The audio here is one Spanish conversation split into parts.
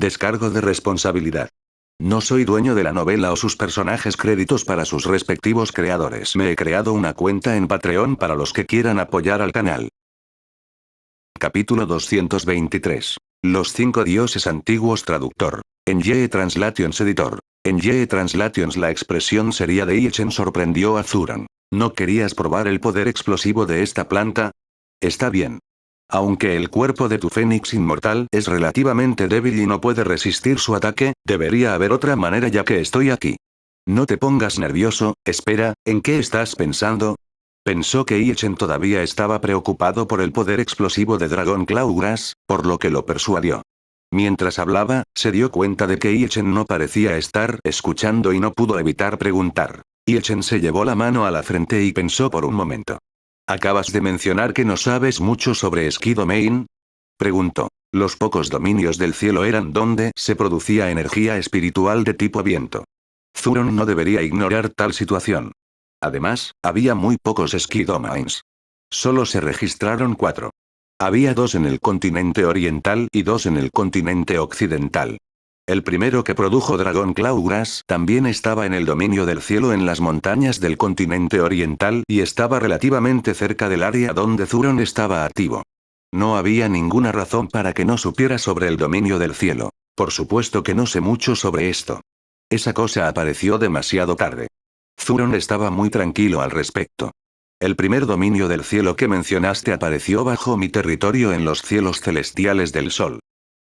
Descargo de responsabilidad. No soy dueño de la novela o sus personajes, créditos para sus respectivos creadores. Me he creado una cuenta en Patreon para los que quieran apoyar al canal. Capítulo 223. Los 5 dioses antiguos. Traductor. En Ye Translations Editor. En Ye Translations la expresión sería de Yi-Chen sorprendió a Zuron. ¿No querías probar el poder explosivo de esta planta? Está bien. Aunque el cuerpo de tu fénix inmortal es relativamente débil y no puede resistir su ataque, debería haber otra manera ya que estoy aquí. No te pongas nervioso, espera, ¿en qué estás pensando? Pensó que Yi-Chen todavía estaba preocupado por el poder explosivo de Dragon Claw Grass, por lo que lo persuadió. Mientras hablaba, se dio cuenta de que Yi-Chen no parecía estar escuchando y no pudo evitar preguntar. Yi-Chen se llevó la mano a la frente y pensó por un momento. ¿Acabas de mencionar que no sabes mucho sobre Sky Domain? Preguntó. Los pocos dominios del cielo eran donde se producía energía espiritual de tipo viento. Zuron no debería ignorar tal situación. Además, había muy pocos Sky Domains. Solo se registraron 4. Había 2 en el continente oriental y 2 en el continente occidental. El primero que produjo Dragon Claw Grass también estaba en el dominio del cielo en las montañas del continente oriental y estaba relativamente cerca del área donde Zuron estaba activo. No había ninguna razón para que no supiera sobre el dominio del cielo. Por supuesto que no sé mucho sobre esto. Esa cosa apareció demasiado tarde. Zuron estaba muy tranquilo al respecto. El primer dominio del cielo que mencionaste apareció bajo mi territorio en los cielos celestiales del sol.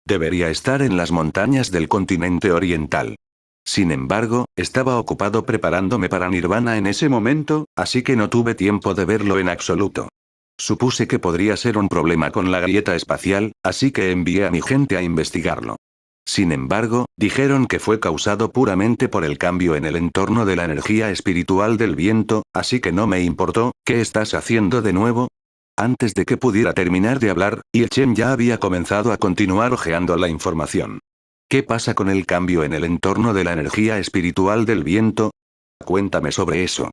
Debería estar en las montañas del continente oriental. Sin embargo, estaba ocupado preparándome para Nirvana en ese momento, así que no tuve tiempo de verlo en absoluto. Supuse que podría ser un problema con la grieta espacial, así que envié a mi gente a investigarlo. Sin embargo, dijeron que fue causado puramente por el cambio en el entorno de la energía espiritual del viento, así que no me importó. ¿Qué estás haciendo de nuevo? Antes de que pudiera terminar de hablar, Yi-Chen ya había comenzado a continuar hojeando la información. ¿Qué pasa con el cambio en el entorno de la energía espiritual del viento? Cuéntame sobre eso.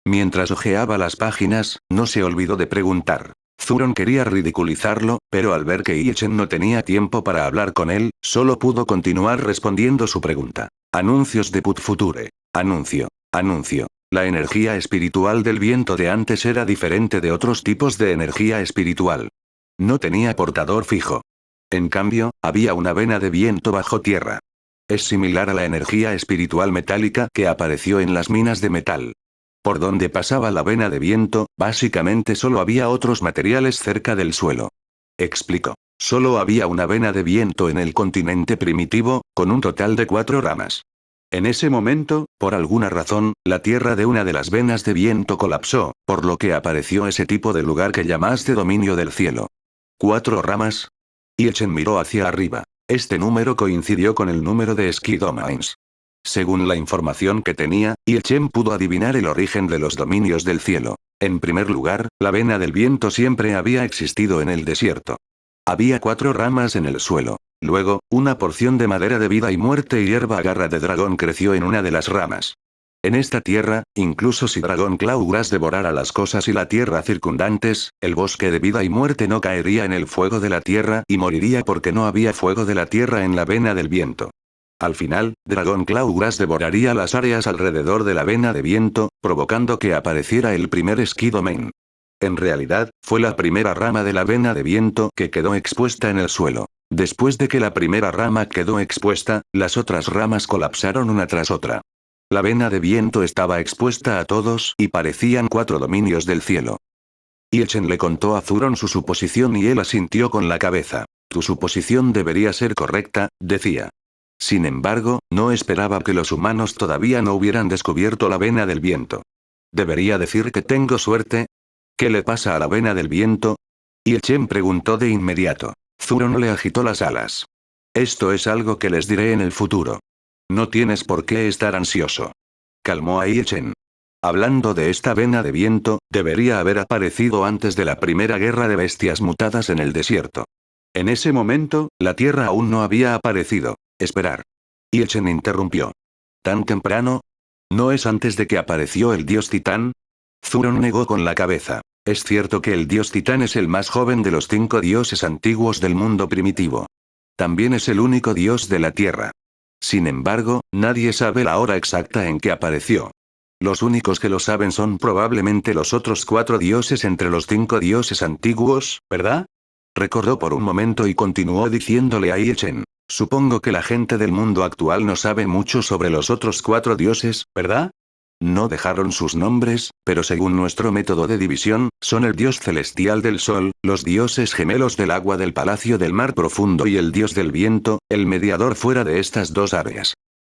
Mientras hojeaba las páginas, no se olvidó de preguntar. Zuron quería ridiculizarlo, pero al ver que Yi-Chen no tenía tiempo para hablar con él, solo pudo continuar respondiendo su pregunta. Anuncios de Put Future. Anuncio. Anuncio. La energía espiritual del viento de antes era diferente de otros tipos de energía espiritual. No tenía portador fijo. En cambio, había una vena de viento bajo tierra. Es similar a la energía espiritual metálica que apareció en las minas de metal. Por donde pasaba la vena de viento, básicamente solo había otros materiales cerca del suelo. Explicó. Solo había una vena de viento en el continente primitivo, con un total de 4 ramas. En ese momento, por alguna razón, la tierra de una de las venas de viento colapsó, por lo que apareció ese tipo de lugar que llamaste dominio del cielo. 4 ramas. Yi-Chen miró hacia arriba. Este número coincidió con el número de Sky Domains. Según la información que tenía, Yi-Chen pudo adivinar el origen de los dominios del cielo. En primer lugar, la vena del viento siempre había existido en el desierto. Había 4 ramas en el suelo. Luego, una porción de madera de vida y muerte y hierba garra de dragón creció en una de las ramas. En esta tierra, incluso si Dragon Claw Grass devorara las cosas y la tierra circundantes, el bosque de vida y muerte no caería en el fuego de la tierra y moriría porque no había fuego de la tierra en la vena del viento. Al final, Dragon Claw Grass devoraría las áreas alrededor de la vena de viento, provocando que apareciera el primer Sky Domain. En realidad, fue la primera rama de la vena de viento que quedó expuesta en el suelo. Después de que la primera rama quedó expuesta, las otras ramas colapsaron una tras otra. La vena de viento estaba expuesta a todos y parecían 4 dominios del cielo. Yi-Chen le contó a Zuron su suposición y él asintió con la cabeza. Tu suposición debería ser correcta, decía. Sin embargo, no esperaba que los humanos todavía no hubieran descubierto la vena del viento. ¿Debería decir que tengo suerte? ¿Qué le pasa a la vena del viento? Yi-Chen preguntó de inmediato. Zuron le agitó las alas. Esto es algo que les diré en el futuro. No tienes por qué estar ansioso. Calmó a Yi-Chen. Hablando de esta vena de viento, debería haber aparecido antes de la primera guerra de bestias mutadas en el desierto. En ese momento, la tierra aún no había aparecido. Esperar. Yi-Chen interrumpió. ¿Tan temprano? ¿No es antes de que apareció el dios Titán? Zuron negó con la cabeza. Es cierto que el dios Titán es el más joven de los 5 dioses antiguos del mundo primitivo. También es el único dios de la tierra. Sin embargo, nadie sabe la hora exacta en que apareció. Los únicos que lo saben son probablemente los otros 4 dioses entre los 5 dioses antiguos, ¿verdad? Recordó por un momento y continuó diciéndole a Chen. Supongo que la gente del mundo actual no sabe mucho sobre los otros 4 dioses, ¿verdad? No dejaron sus nombres, pero según nuestro método de división, son el dios celestial del sol, los dioses gemelos del agua del palacio del mar profundo y el dios del viento, el mediador fuera de estas 2 áreas.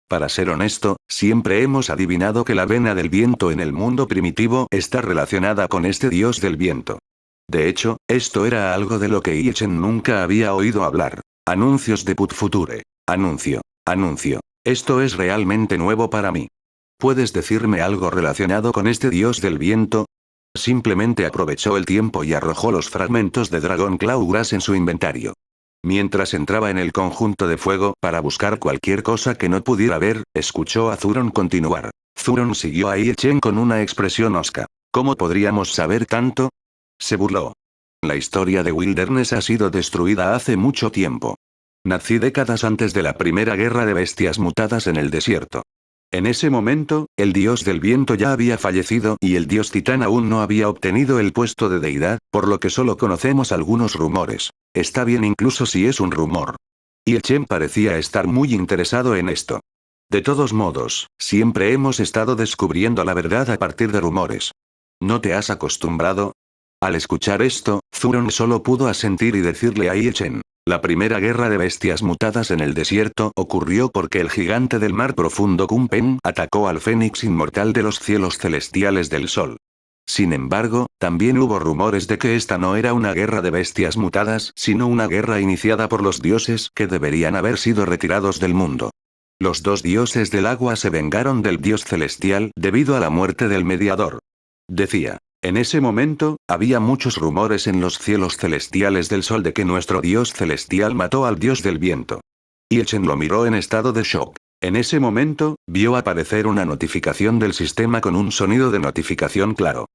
Para ser honesto, siempre hemos adivinado que la vena del viento en el mundo primitivo está relacionada con este dios del viento. De hecho, esto era algo de lo que Chen nunca había oído hablar. Anuncios de Put Future. Anuncio. Anuncio. Esto es realmente nuevo para mí. ¿Puedes decirme algo relacionado con este dios del viento? Simplemente aprovechó el tiempo y arrojó los fragmentos de Dragon Claw Grass en su inventario. Mientras entraba en el conjunto de fuego para buscar cualquier cosa que no pudiera ver, escuchó a Zuron continuar. Zuron siguió a Chen con una expresión hosca. ¿Cómo podríamos saber tanto? Se burló. La historia de Wilderness ha sido destruida hace mucho tiempo. Nací décadas antes de la primera guerra de bestias mutadas en el desierto. En ese momento, el dios del viento ya había fallecido y el dios titán aún no había obtenido el puesto de deidad, por lo que solo conocemos algunos rumores. Está bien incluso si es un rumor. Y Chen parecía estar muy interesado en esto. De todos modos, siempre hemos estado descubriendo la verdad a partir de rumores. ¿No te has acostumbrado? Al escuchar esto, Zuron solo pudo asentir y decirle a Chen. La primera guerra de bestias mutadas en el desierto ocurrió porque el gigante del mar profundo Kumpen atacó al fénix inmortal de los cielos celestiales del sol. Sin embargo, también hubo rumores de que esta no era una guerra de bestias mutadas, sino una guerra iniciada por los dioses que deberían haber sido retirados del mundo. Los 2 dioses del agua se vengaron del dios celestial debido a la muerte del mediador. Decía. En ese momento, había muchos rumores en los cielos celestiales del sol de que nuestro dios celestial mató al dios del viento. Chen lo miró en estado de shock. En ese momento, vio aparecer una notificación del sistema con un sonido de notificación claro.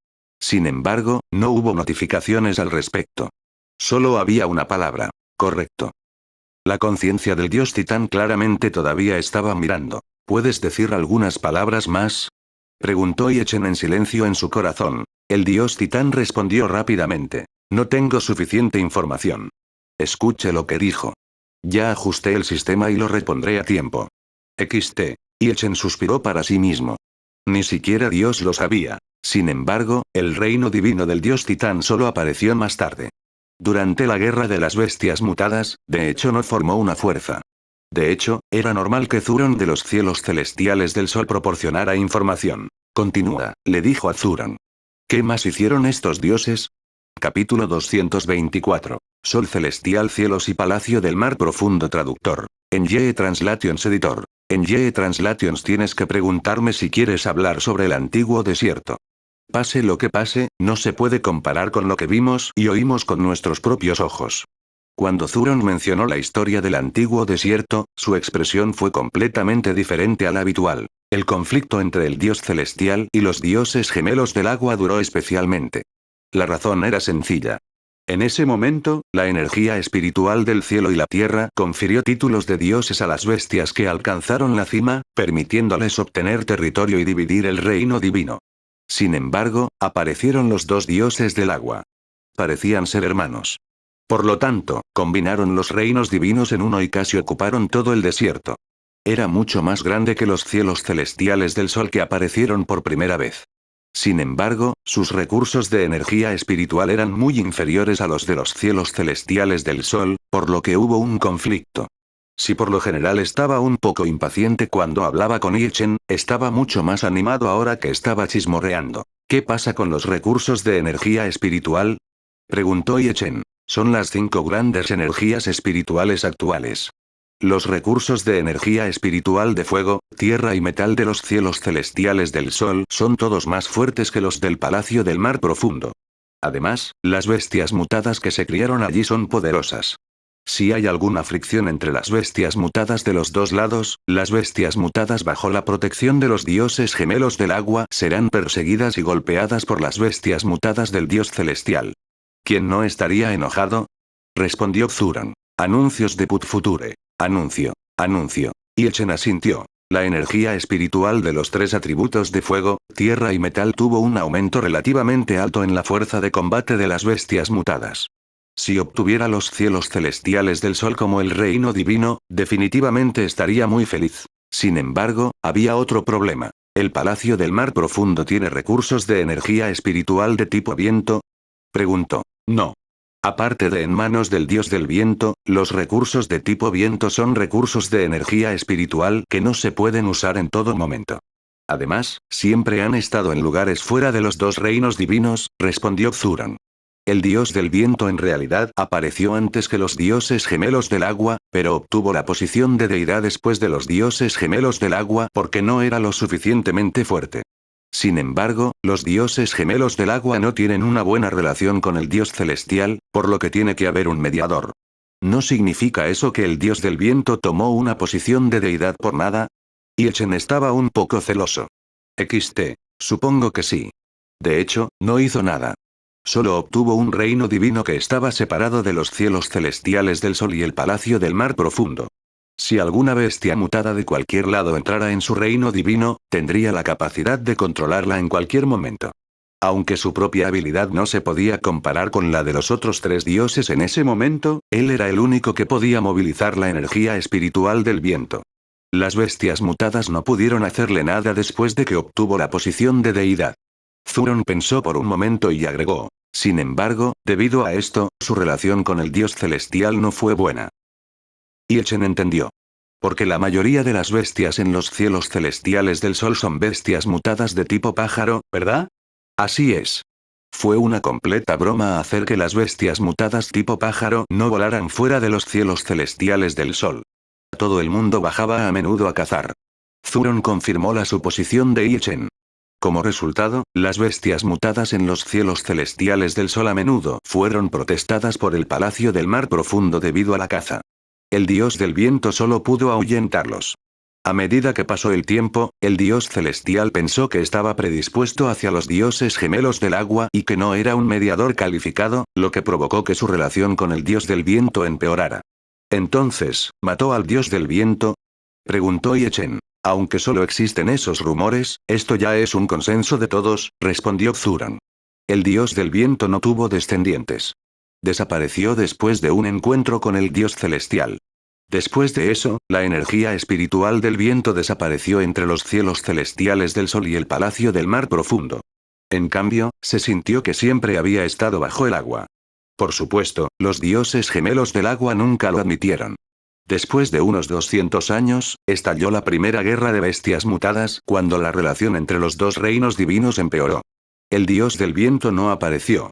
Sin embargo, no hubo notificaciones al respecto. Solo había una palabra. Correcto. La conciencia del dios titán claramente todavía estaba mirando. ¿Puedes decir algunas palabras más? Preguntó Chen en silencio en su corazón. El dios titán respondió rápidamente. No tengo suficiente información. Escuche lo que dijo. Ya ajusté el sistema y lo repondré a tiempo. XT. Chen suspiró para sí mismo. Ni siquiera Dios lo sabía. Sin embargo, el reino divino del dios titán solo apareció más tarde. Durante la guerra de las bestias mutadas, de hecho no formó una fuerza. De hecho, era normal que Zuron de los cielos celestiales del sol proporcionara información. Continúa, le dijo a Zuron. ¿Qué más hicieron estos dioses? Capítulo 224. Sol celestial, cielos y palacio del mar profundo. Traductor. En Ye Translations Editor. En Ye Translations tienes que preguntarme si quieres hablar sobre el antiguo desierto. Pase lo que pase, no se puede comparar con lo que vimos y oímos con nuestros propios ojos. Cuando Zuron mencionó la historia del antiguo desierto, su expresión fue completamente diferente a la habitual. El conflicto entre el dios celestial y los dioses gemelos del agua duró especialmente. La razón era sencilla. En ese momento, la energía espiritual del cielo y la tierra confirió títulos de dioses a las bestias que alcanzaron la cima, permitiéndoles obtener territorio y dividir el reino divino. Sin embargo, aparecieron los 2 dioses del agua. Parecían ser hermanos. Por lo tanto, combinaron los reinos divinos en uno y casi ocuparon todo el desierto. Era mucho más grande que los cielos celestiales del sol que aparecieron por primera vez. Sin embargo, sus recursos de energía espiritual eran muy inferiores a los de los cielos celestiales del sol, por lo que hubo un conflicto. Si por lo general estaba un poco impaciente cuando hablaba con Chen, estaba mucho más animado ahora que estaba chismorreando. ¿Qué pasa con los recursos de energía espiritual? Preguntó Chen. Son las 5 grandes energías espirituales actuales. Los recursos de energía espiritual de fuego, tierra y metal de los cielos celestiales del sol son todos más fuertes que los del palacio del mar profundo. Además, las bestias mutadas que se criaron allí son poderosas. Si hay alguna fricción entre las bestias mutadas de los 2 lados, las bestias mutadas bajo la protección de los dioses gemelos del agua serán perseguidas y golpeadas por las bestias mutadas del dios celestial. ¿Quién no estaría enojado? Respondió Zuron. Anuncios de Put Future. Anuncio. Anuncio. Ilchen asintió. La energía espiritual de los tres atributos de fuego, tierra y metal tuvo un aumento relativamente alto en la fuerza de combate de las bestias mutadas. Si obtuviera los cielos celestiales del sol como el reino divino, definitivamente estaría muy feliz. Sin embargo, había otro problema. ¿El Palacio del Mar Profundo tiene recursos de energía espiritual de tipo viento? Preguntó. No. Aparte de en manos del dios del viento, los recursos de tipo viento son recursos de energía espiritual que no se pueden usar en todo momento. Además, siempre han estado en lugares fuera de los dos reinos divinos, respondió Zuron. El dios del viento en realidad apareció antes que los dioses gemelos del agua, pero obtuvo la posición de deidad después de los dioses gemelos del agua porque no era lo suficientemente fuerte. Sin embargo, los dioses gemelos del agua no tienen una buena relación con el dios celestial, por lo que tiene que haber un mediador. ¿No significa eso que el dios del viento tomó una posición de deidad por nada? Ilchen estaba un poco celoso. Supongo que sí. De hecho, no hizo nada. Solo obtuvo un reino divino que estaba separado de los cielos celestiales del sol y el palacio del mar profundo. Si alguna bestia mutada de cualquier lado entrara en su reino divino, tendría la capacidad de controlarla en cualquier momento. Aunque su propia habilidad no se podía comparar con la de los otros tres dioses en ese momento, él era el único que podía movilizar la energía espiritual del viento. Las bestias mutadas no pudieron hacerle nada después de que obtuvo la posición de deidad. Zuron pensó por un momento y agregó. Sin embargo, debido a esto, su relación con el dios celestial no fue buena. Ilchen entendió. Porque la mayoría de las bestias en los cielos celestiales del sol son bestias mutadas de tipo pájaro, ¿verdad? Así es. Fue una completa broma hacer que las bestias mutadas tipo pájaro no volaran fuera de los cielos celestiales del sol. Todo el mundo bajaba a menudo a cazar. Zuron confirmó la suposición de Ilchen. Como resultado, las bestias mutadas en los cielos celestiales del sol a menudo fueron protestadas por el Palacio del Mar Profundo debido a la caza. El dios del viento solo pudo ahuyentarlos. A medida que pasó el tiempo, el dios celestial pensó que estaba predispuesto hacia los dioses gemelos del agua y que no era un mediador calificado, lo que provocó que su relación con el dios del viento empeorara. Entonces, ¿mató al dios del viento? Preguntó Ilchen. Aunque solo existen esos rumores, esto ya es un consenso de todos, respondió Zuron. El dios del viento no tuvo descendientes. Desapareció después de un encuentro con el dios celestial. Después de eso, la energía espiritual del viento desapareció entre los cielos celestiales del sol y el palacio del mar profundo. En cambio, se sintió que siempre había estado bajo el agua. Por supuesto, los dioses gemelos del agua nunca lo admitieron. Después de unos 200 años, estalló la primera guerra de bestias mutadas cuando la relación entre los dos reinos divinos empeoró. El dios del viento no apareció.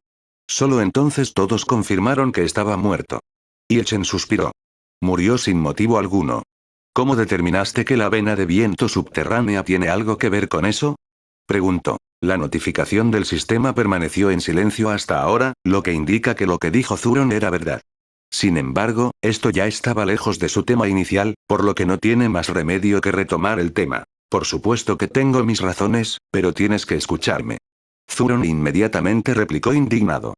Solo entonces todos confirmaron que estaba muerto. Ilchen suspiró. Murió sin motivo alguno. ¿Cómo determinaste que la vena de viento subterránea tiene algo que ver con eso? Preguntó. La notificación del sistema permaneció en silencio hasta ahora, lo que indica que lo que dijo Zuron era verdad. Sin embargo, esto ya estaba lejos de su tema inicial, por lo que no tiene más remedio que retomar el tema. Por supuesto que tengo mis razones, pero tienes que escucharme. Zuron inmediatamente replicó indignado.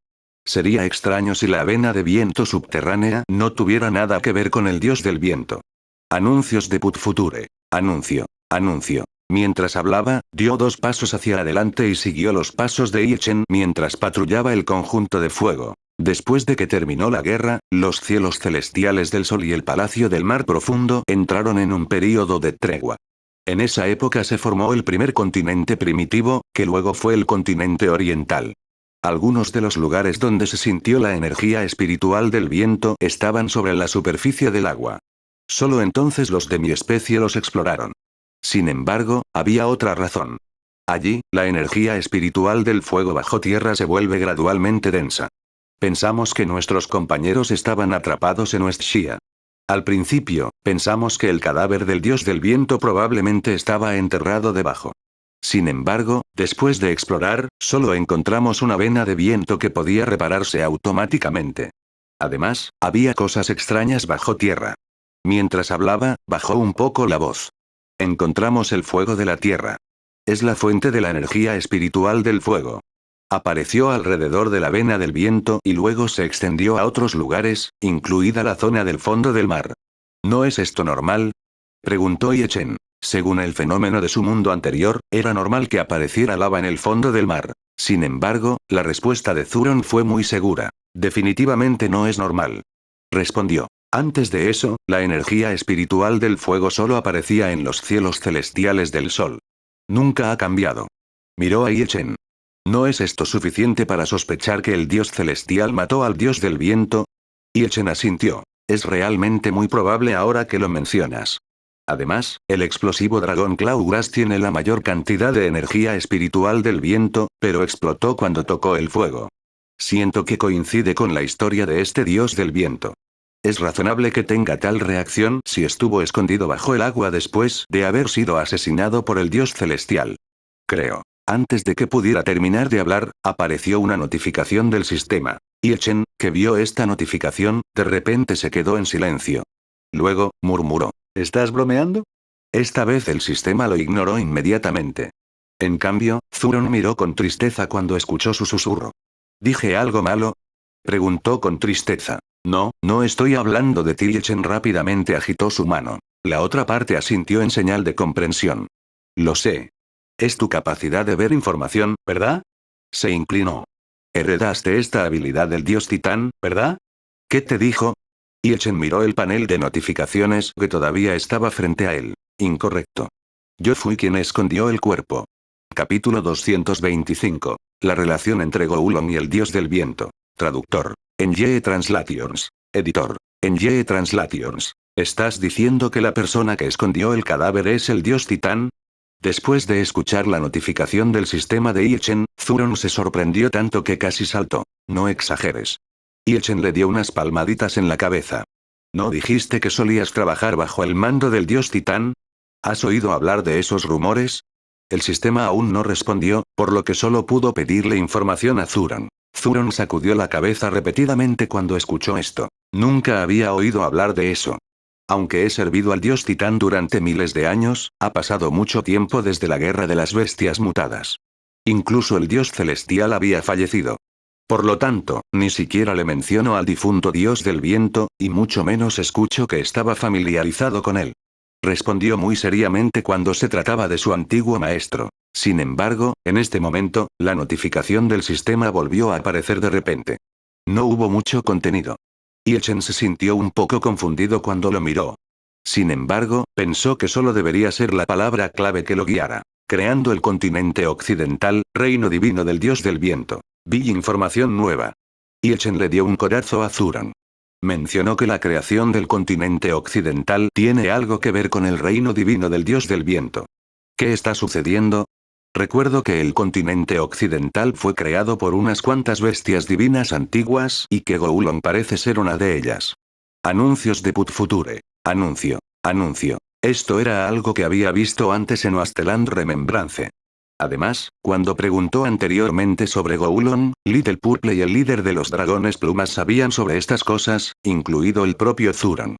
Sería extraño si la vena de viento subterránea no tuviera nada que ver con el dios del viento. Anuncios de Put Future. Anuncio. Anuncio. Mientras hablaba, dio 2 pasos hacia adelante y siguió los pasos de Ilchen mientras patrullaba el conjunto de fuego. Después de que terminó la guerra, los cielos celestiales del sol y el palacio del mar profundo entraron en un período de tregua. En esa época se formó el primer continente primitivo, que luego fue el continente oriental. Algunos de los lugares donde se sintió la energía espiritual del viento estaban sobre la superficie del agua. Solo entonces los de mi especie los exploraron. Sin embargo, había otra razón. Allí, la energía espiritual del fuego bajo tierra se vuelve gradualmente densa. Pensamos que nuestros compañeros estaban atrapados en Westshia. Al principio, pensamos que el cadáver del dios del viento probablemente estaba enterrado debajo. Sin embargo, después de explorar, solo encontramos una vena de viento que podía repararse automáticamente. Además, había cosas extrañas bajo tierra. Mientras hablaba, bajó un poco la voz. Encontramos el fuego de la tierra. Es la fuente de la energía espiritual del fuego. Apareció alrededor de la vena del viento y luego se extendió a otros lugares, incluida la zona del fondo del mar. ¿No es esto normal?, preguntó Yechen. Según el fenómeno de su mundo anterior, era normal que apareciera lava en el fondo del mar. Sin embargo, la respuesta de Zuron fue muy segura. Definitivamente no es normal. Respondió. Antes de eso, la energía espiritual del fuego solo aparecía en los cielos celestiales del sol. Nunca ha cambiado. Miró a Yechen. ¿No es esto suficiente para sospechar que el dios celestial mató al dios del viento? Yechen asintió. Es realmente muy probable ahora que lo mencionas. Además, el explosivo dragón Clawgrass tiene la mayor cantidad de energía espiritual del viento, pero explotó cuando tocó el fuego. Siento que coincide con la historia de este dios del viento. Es razonable que tenga tal reacción si estuvo escondido bajo el agua después de haber sido asesinado por el dios celestial. Creo. Antes de que pudiera terminar de hablar, apareció una notificación del sistema. Yechen, que vio esta notificación, de repente se quedó en silencio. Luego, murmuró. ¿Estás bromeando? Esta vez el sistema lo ignoró inmediatamente. En cambio, Zuron miró con tristeza cuando escuchó su susurro. ¿Dije algo malo?, preguntó con tristeza. No, no estoy hablando de ti. Yechen rápidamente agitó su mano. La otra parte asintió en señal de comprensión. Lo sé. Es tu capacidad de ver información, ¿verdad? Se inclinó. Heredaste esta habilidad del dios titán, ¿verdad? ¿Qué te dijo? Yechen miró el panel de notificaciones que todavía estaba frente a él. Incorrecto. Yo fui quien escondió el cuerpo. Capítulo 225. La relación entre Goulon y el dios del viento. Traductor. NYE Translations. Editor. NYE Translations. ¿Estás diciendo que la persona que escondió el cadáver es el dios titán? Después de escuchar la notificación del sistema de Yechen, Zuron se sorprendió tanto que casi saltó. No exageres. Yechen le dio unas palmaditas en la cabeza. ¿No dijiste que solías trabajar bajo el mando del dios titán? ¿Has oído hablar de esos rumores? El sistema aún no respondió, por lo que solo pudo pedirle información a Zuron. Zuron sacudió la cabeza repetidamente cuando escuchó esto. Nunca había oído hablar de eso. Aunque he servido al dios titán durante miles de años, ha pasado mucho tiempo desde la guerra de las bestias mutadas. Incluso el dios celestial había fallecido. Por lo tanto, ni siquiera le menciono al difunto dios del viento, y mucho menos escucho que estaba familiarizado con él. Respondió muy seriamente cuando se trataba de su antiguo maestro. Sin embargo, en este momento, la notificación del sistema volvió a aparecer de repente. No hubo mucho contenido. Yechen se sintió un poco confundido cuando lo miró. Sin embargo, pensó que solo debería ser la palabra clave que lo guiara. Creando el continente occidental, reino divino del dios del viento. Vi información nueva. Yechen le dio un codazo a Zuron. Mencionó que la creación del continente occidental tiene algo que ver con el reino divino del dios del viento. ¿Qué está sucediendo? Recuerdo que el continente occidental fue creado por unas cuantas bestias divinas antiguas y que Goulon parece ser una de ellas. Anuncios de Put Future. Anuncio. Anuncio. Esto era algo que había visto antes en Wasteland Remembrance. Además, cuando preguntó anteriormente sobre Goulon, Little Purple y el líder de los dragones plumas sabían sobre estas cosas, incluido el propio Zuron.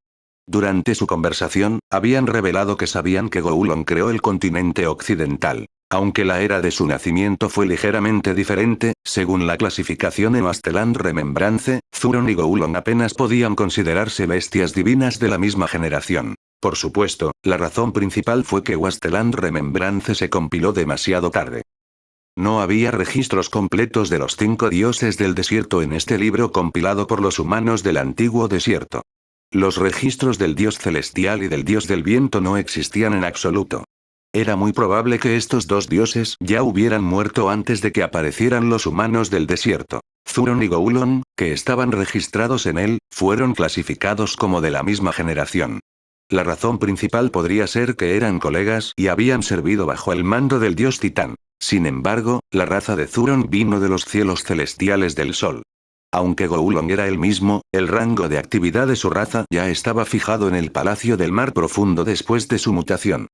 Durante su conversación, habían revelado que sabían que Goulon creó el continente occidental. Aunque la era de su nacimiento fue ligeramente diferente, según la clasificación en Wasteland Remembrance, Zuron y Goulon apenas podían considerarse bestias divinas de la misma generación. Por supuesto, la razón principal fue que Wasteland Remembrance se compiló demasiado tarde. No había registros completos de los 5 dioses del desierto en este libro compilado por los humanos del antiguo desierto. Los registros del dios celestial y del dios del viento no existían en absoluto. Era muy probable que estos dos dioses ya hubieran muerto antes de que aparecieran los humanos del desierto. Zuron y Goulon, que estaban registrados en él, fueron clasificados como de la misma generación. La razón principal podría ser que eran colegas y habían servido bajo el mando del dios titán. Sin embargo, la raza de Zuron vino de los cielos celestiales del sol. Aunque Goulon era el mismo, el rango de actividad de su raza ya estaba fijado en el Palacio del Mar Profundo después de su mutación.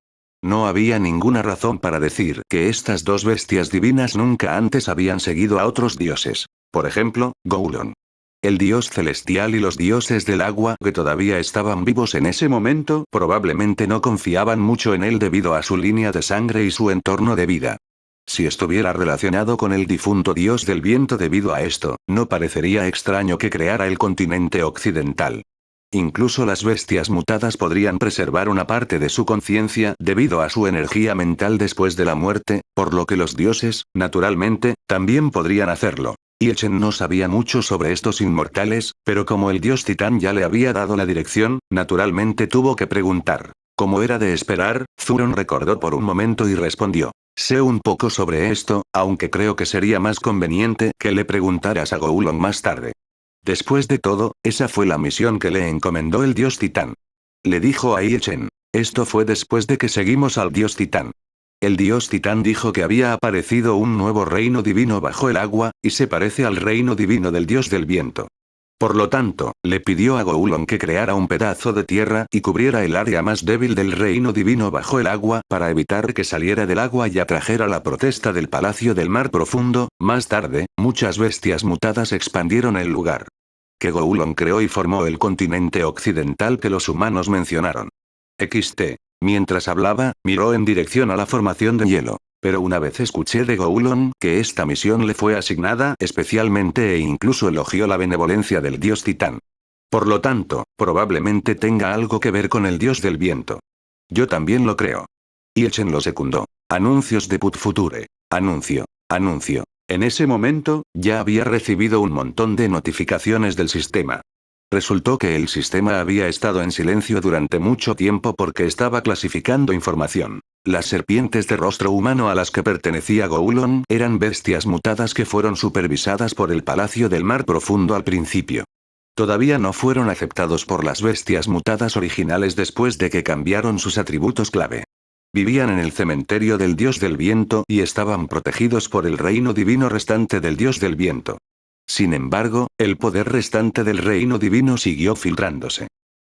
No había ninguna razón para decir que estas dos bestias divinas nunca antes habían seguido a otros dioses. Por ejemplo, Goulon. El dios celestial y los dioses del agua que todavía estaban vivos en ese momento probablemente no confiaban mucho en él debido a su línea de sangre y su entorno de vida. Si estuviera relacionado con el difunto dios del viento debido a esto, no parecería extraño que creara el continente occidental. Incluso las bestias mutadas podrían preservar una parte de su conciencia debido a su energía mental después de la muerte, por lo que los dioses, naturalmente, también podrían hacerlo. Chen no sabía mucho sobre estos inmortales, pero como el dios Titán ya le había dado la dirección, naturalmente tuvo que preguntar. Como era de esperar, Zuron recordó por un momento y respondió. Sé un poco sobre esto, aunque creo que sería más conveniente que le preguntaras a Goulon más tarde. Después de todo, esa fue la misión que le encomendó el dios Titán. Le dijo a Chen. Esto fue después de que seguimos al dios Titán. El dios Titán dijo que había aparecido un nuevo reino divino bajo el agua, y se parece al reino divino del dios del viento. Por lo tanto, le pidió a Goulon que creara un pedazo de tierra y cubriera el área más débil del reino divino bajo el agua para evitar que saliera del agua y atrajera la protesta del Palacio del Mar Profundo. Más tarde, muchas bestias mutadas expandieron el lugar que Goulon creó y formó el continente occidental que los humanos mencionaron. Mientras hablaba, miró en dirección a la formación de hielo. Pero una vez escuché de Goulon que esta misión le fue asignada especialmente e incluso elogió la benevolencia del dios Titán. Por lo tanto, probablemente tenga algo que ver con el dios del viento. Yo también lo creo. Chen lo secundó. Anuncios de Put Future. Anuncio. Anuncio. En ese momento, ya había recibido un montón de notificaciones del sistema. Resultó que el sistema había estado en silencio durante mucho tiempo porque estaba clasificando información. Las serpientes de rostro humano a las que pertenecía Goulon eran bestias mutadas que fueron supervisadas por el Palacio del Mar Profundo al principio. Todavía no fueron aceptados por las bestias mutadas originales después de que cambiaron sus atributos clave. Vivían en el cementerio del dios del viento y estaban protegidos por el reino divino restante del dios del viento. Sin embargo, el poder restante del reino divino siguió filtrándose.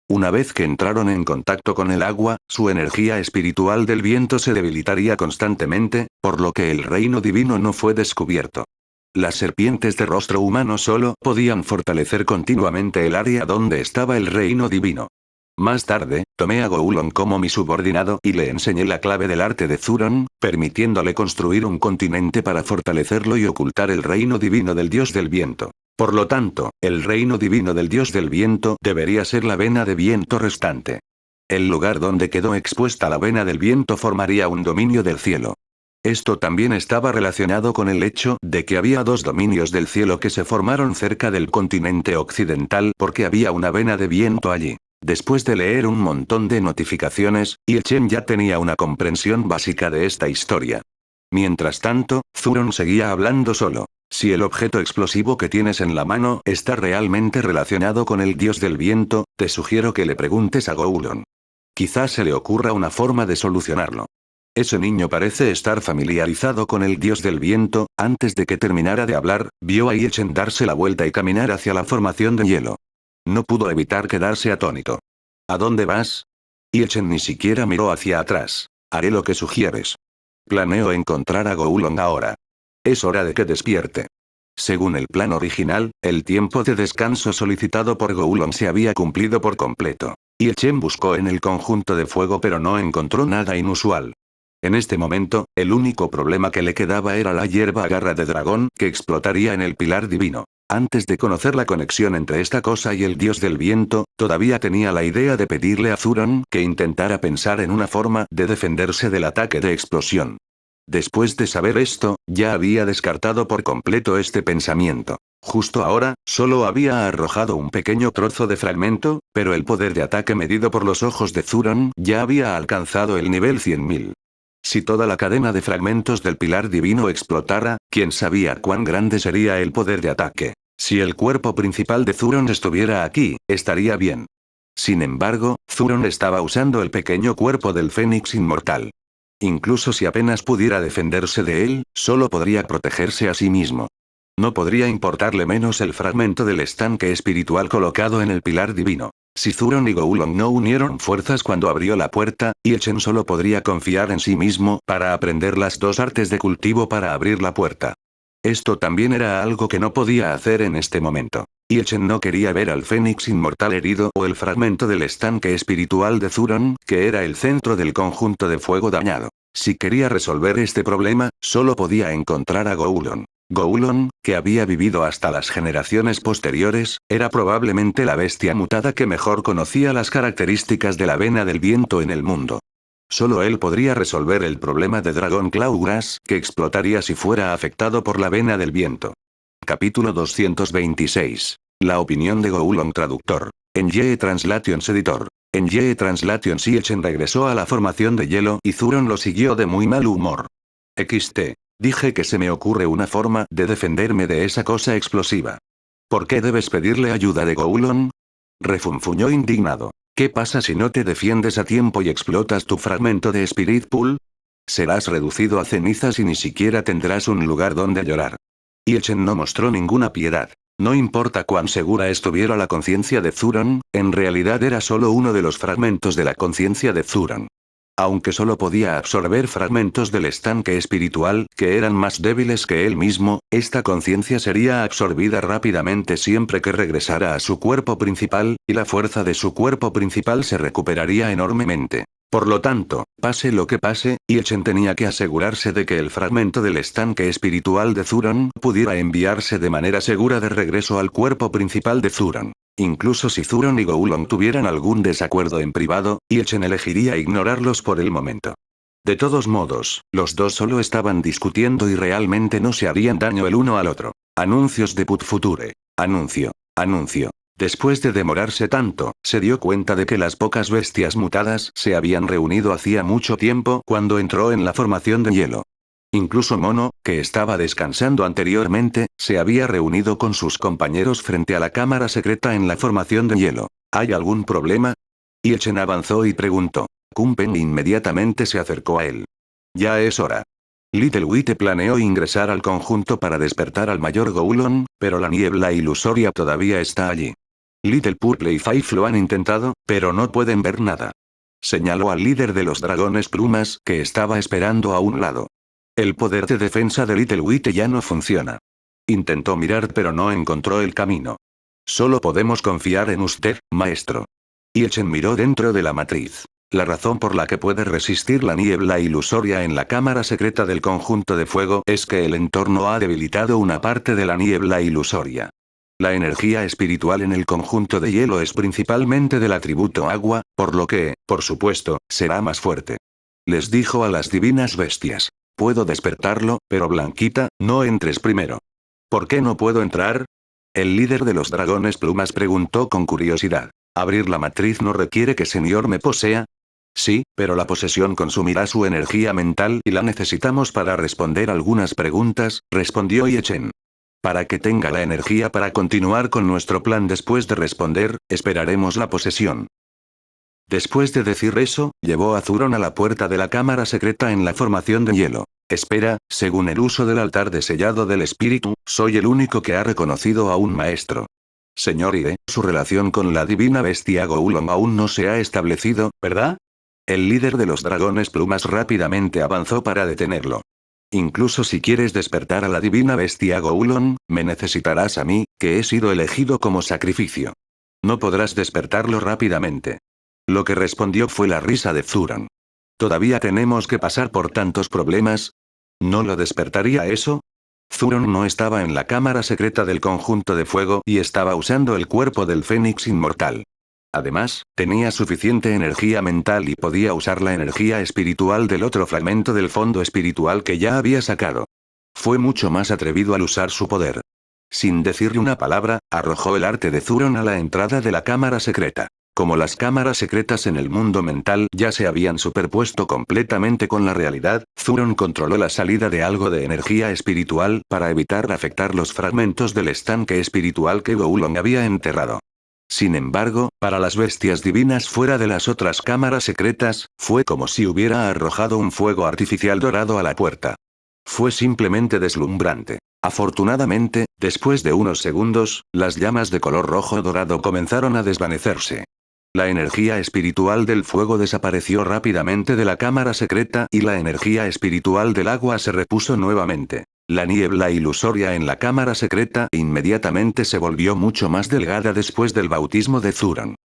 Una vez que entraron en contacto con el agua, su energía espiritual del viento se debilitaría constantemente, por lo que el reino divino no fue descubierto. Las serpientes de rostro humano solo podían fortalecer continuamente el área donde estaba el reino divino. Más tarde, tomé a Goulon como mi subordinado y le enseñé la clave del arte de Zuron, permitiéndole construir un continente para fortalecerlo y ocultar el reino divino del dios del viento. Por lo tanto, el reino divino del dios del viento debería ser la vena de viento restante. El lugar donde quedó expuesta la vena del viento formaría un dominio del cielo. Esto también estaba relacionado con el hecho de que había dos dominios del cielo que se formaron cerca del continente occidental porque había una vena de viento allí. Después de leer un montón de notificaciones, Chen ya tenía una comprensión básica de esta historia. Mientras tanto, Zuron seguía hablando solo. Si el objeto explosivo que tienes en la mano está realmente relacionado con el dios del viento, te sugiero que le preguntes a Goulon. Quizás se le ocurra una forma de solucionarlo. Ese niño parece estar familiarizado con el dios del viento. Antes de que terminara de hablar, vio a Chen darse la vuelta y caminar hacia la formación de hielo. No pudo evitar quedarse atónito. ¿A dónde vas? Chen ni siquiera miró hacia atrás. Haré lo que sugieres. Planeo encontrar a Goulon ahora. Es hora de que despierte. Según el plan original, el tiempo de descanso solicitado por Goulon se había cumplido por completo. Chen buscó en el conjunto de fuego pero no encontró nada inusual. En este momento, el único problema que le quedaba era la hierba garra de dragón que explotaría en el pilar divino. Antes de conocer la conexión entre esta cosa y el dios del viento, todavía tenía la idea de pedirle a Zuron que intentara pensar en una forma de defenderse del ataque de explosión. Después de saber esto, ya había descartado por completo este pensamiento. Justo ahora, solo había arrojado un pequeño trozo de fragmento, pero el poder de ataque medido por los ojos de Zuron ya había alcanzado el nivel 100.000. Si toda la cadena de fragmentos del pilar divino explotara, quién sabía cuán grande sería el poder de ataque. Si el cuerpo principal de Zuron estuviera aquí, estaría bien. Sin embargo, Zuron estaba usando el pequeño cuerpo del Fénix inmortal. Incluso si apenas pudiera defenderse de él, solo podría protegerse a sí mismo. No podría importarle menos el fragmento del estanque espiritual colocado en el pilar divino. Si Zuron y Goulon no unieron fuerzas cuando abrió la puerta, Chen solo podría confiar en sí mismo para aprender las dos artes de cultivo para abrir la puerta. Esto también era algo que no podía hacer en este momento. Chen no quería ver al Fénix inmortal herido o el fragmento del estanque espiritual de Zuron, que era el centro del conjunto de fuego dañado. Si quería resolver este problema, solo podía encontrar a Goulon. Goulon, que había vivido hasta las generaciones posteriores, era probablemente la bestia mutada que mejor conocía las características de la vena del viento en el mundo. Solo él podría resolver el problema de Dragon Claw Grass, que explotaría si fuera afectado por la vena del viento. Capítulo 226. La opinión de Goulon traductor. En Ye Translations editor. En Ye Translations Echen regresó a la formación de hielo y Zuron lo siguió de muy mal humor. XT. Dije que se me ocurre una forma de defenderme de esa cosa explosiva. ¿Por qué debes pedirle ayuda de Goulon? Refunfuñó indignado. ¿Qué pasa si no te defiendes a tiempo y explotas tu fragmento de Spirit Pool? Serás reducido a cenizas y ni siquiera tendrás un lugar donde llorar. Echen no mostró ninguna piedad. No importa cuán segura estuviera la conciencia de Zuron, en realidad era solo uno de los fragmentos de la conciencia de Zuron. Aunque solo podía absorber fragmentos del estanque espiritual, que eran más débiles que él mismo, esta conciencia sería absorbida rápidamente siempre que regresara a su cuerpo principal, y la fuerza de su cuerpo principal se recuperaría enormemente. Por lo tanto, pase lo que pase, Echen tenía que asegurarse de que el fragmento del estanque espiritual de Zuron pudiera enviarse de manera segura de regreso al cuerpo principal de Zuron. Incluso si Zuron y Goulon tuvieran algún desacuerdo en privado, Echen elegiría ignorarlos por el momento. De todos modos, los dos solo estaban discutiendo y realmente no se harían daño el uno al otro. Anuncios de Put Future. Anuncio. Anuncio. Después de demorarse tanto, se dio cuenta de que las pocas bestias mutadas se habían reunido hacía mucho tiempo cuando entró en la formación de hielo. Incluso Mono, que estaba descansando anteriormente, se había reunido con sus compañeros frente a la cámara secreta en la formación de hielo. ¿Hay algún problema? Echen avanzó y preguntó. Kumpen inmediatamente se acercó a él. Ya es hora. Little Wite planeó ingresar al conjunto para despertar al mayor Goulon, pero la niebla ilusoria todavía está allí. Little Purple y Five lo han intentado, pero no pueden ver nada. Señaló al líder de los dragones plumas, que estaba esperando a un lado. El poder de defensa de Little Wite ya no funciona. Intentó mirar pero no encontró el camino. Solo podemos confiar en usted, maestro. Echen miró dentro de la matriz. La razón por la que puede resistir la niebla ilusoria en la cámara secreta del conjunto de fuego es que el entorno ha debilitado una parte de la niebla ilusoria. La energía espiritual en el conjunto de hielo es principalmente del atributo agua, por lo que, por supuesto, será más fuerte. Les dijo a las divinas bestias. Puedo despertarlo, pero Blanquita, no entres primero. ¿Por qué no puedo entrar? El líder de los dragones plumas preguntó con curiosidad. ¿Abrir la matriz no requiere que Señor me posea? Sí, pero la posesión consumirá su energía mental y la necesitamos para responder algunas preguntas, respondió Echen. Para que tenga la energía para continuar con nuestro plan después de responder, esperaremos la posesión. Después de decir eso, llevó a Zuron a la puerta de la cámara secreta en la formación de hielo. Espera, según el uso del altar de sellado del espíritu, soy el único que ha reconocido a un maestro. Señor Ide, su relación con la divina bestia Goulon aún no se ha establecido, ¿verdad? El líder de los dragones plumas rápidamente avanzó para detenerlo. Incluso si quieres despertar a la divina bestia Goulon, me necesitarás a mí, que he sido elegido como sacrificio. No podrás despertarlo rápidamente. Lo que respondió fue la risa de Zuron. ¿Todavía tenemos que pasar por tantos problemas? ¿No lo despertaría eso? Zuron no estaba en la cámara secreta del conjunto de fuego y estaba usando el cuerpo del Fénix inmortal. Además, tenía suficiente energía mental y podía usar la energía espiritual del otro fragmento del fondo espiritual que ya había sacado. Fue mucho más atrevido al usar su poder. Sin decirle una palabra, arrojó el arte de Zuron a la entrada de la cámara secreta. Como las cámaras secretas en el mundo mental ya se habían superpuesto completamente con la realidad, Zuron controló la salida de algo de energía espiritual para evitar afectar los fragmentos del estanque espiritual que Goulon había enterrado. Sin embargo, para las bestias divinas fuera de las otras cámaras secretas, fue como si hubiera arrojado un fuego artificial dorado a la puerta. Fue simplemente deslumbrante. Afortunadamente, después de unos segundos, las llamas de color rojo dorado comenzaron a desvanecerse. La energía espiritual del fuego desapareció rápidamente de la cámara secreta y la energía espiritual del agua se repuso nuevamente. La niebla ilusoria en la cámara secreta inmediatamente se volvió mucho más delgada después del bautismo de Zuron.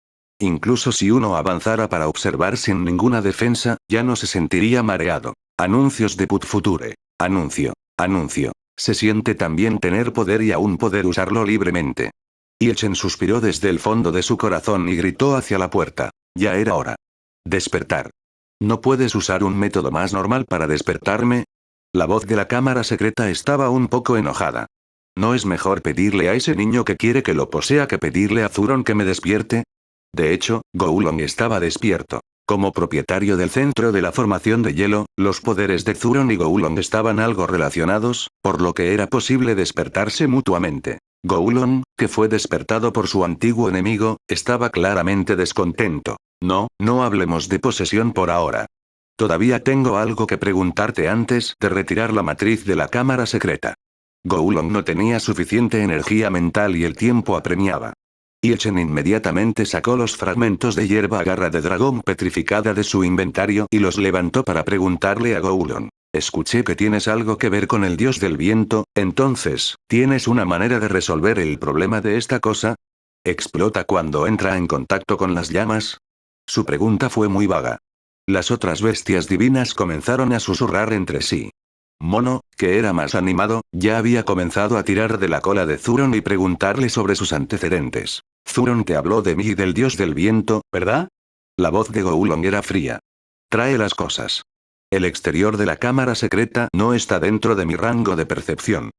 Incluso si uno avanzara para observar sin ninguna defensa, ya no se sentiría mareado. Anuncios de Put Future. Anuncio. Anuncio. Se siente también tener poder y aún poder usarlo libremente. Chen suspiró desde el fondo de su corazón y gritó hacia la puerta. Ya era hora. Despertar. ¿No puedes usar un método más normal para despertarme? La voz de la cámara secreta estaba un poco enojada. ¿No es mejor pedirle a ese niño que quiere que lo posea que pedirle a Zuron que me despierte? De hecho, Goulong estaba despierto. Como propietario del centro de la formación de hielo, los poderes de Zuron y Goulong estaban algo relacionados, por lo que era posible despertarse mutuamente. Goulong, que fue despertado por su antiguo enemigo, estaba claramente descontento. No hablemos de posesión por ahora. Todavía tengo algo que preguntarte antes de retirar la matriz de la cámara secreta. Goulong no tenía suficiente energía mental y el tiempo apremiaba. Chen inmediatamente sacó los fragmentos de hierba garra de dragón petrificada de su inventario y los levantó para preguntarle a Goulong. Escuché que tienes algo que ver con el dios del viento, entonces, ¿tienes una manera de resolver el problema de esta cosa? ¿Explota cuando entra en contacto con las llamas? Su pregunta fue muy vaga. Las otras bestias divinas comenzaron a susurrar entre sí. Mono, que era más animado, ya había comenzado a tirar de la cola de Zuron y preguntarle sobre sus antecedentes. Zuron te habló de mí y del dios del viento, ¿verdad? La voz de Goulong era fría. Trae las cosas. El exterior de la cámara secreta no está dentro de mi rango de percepción.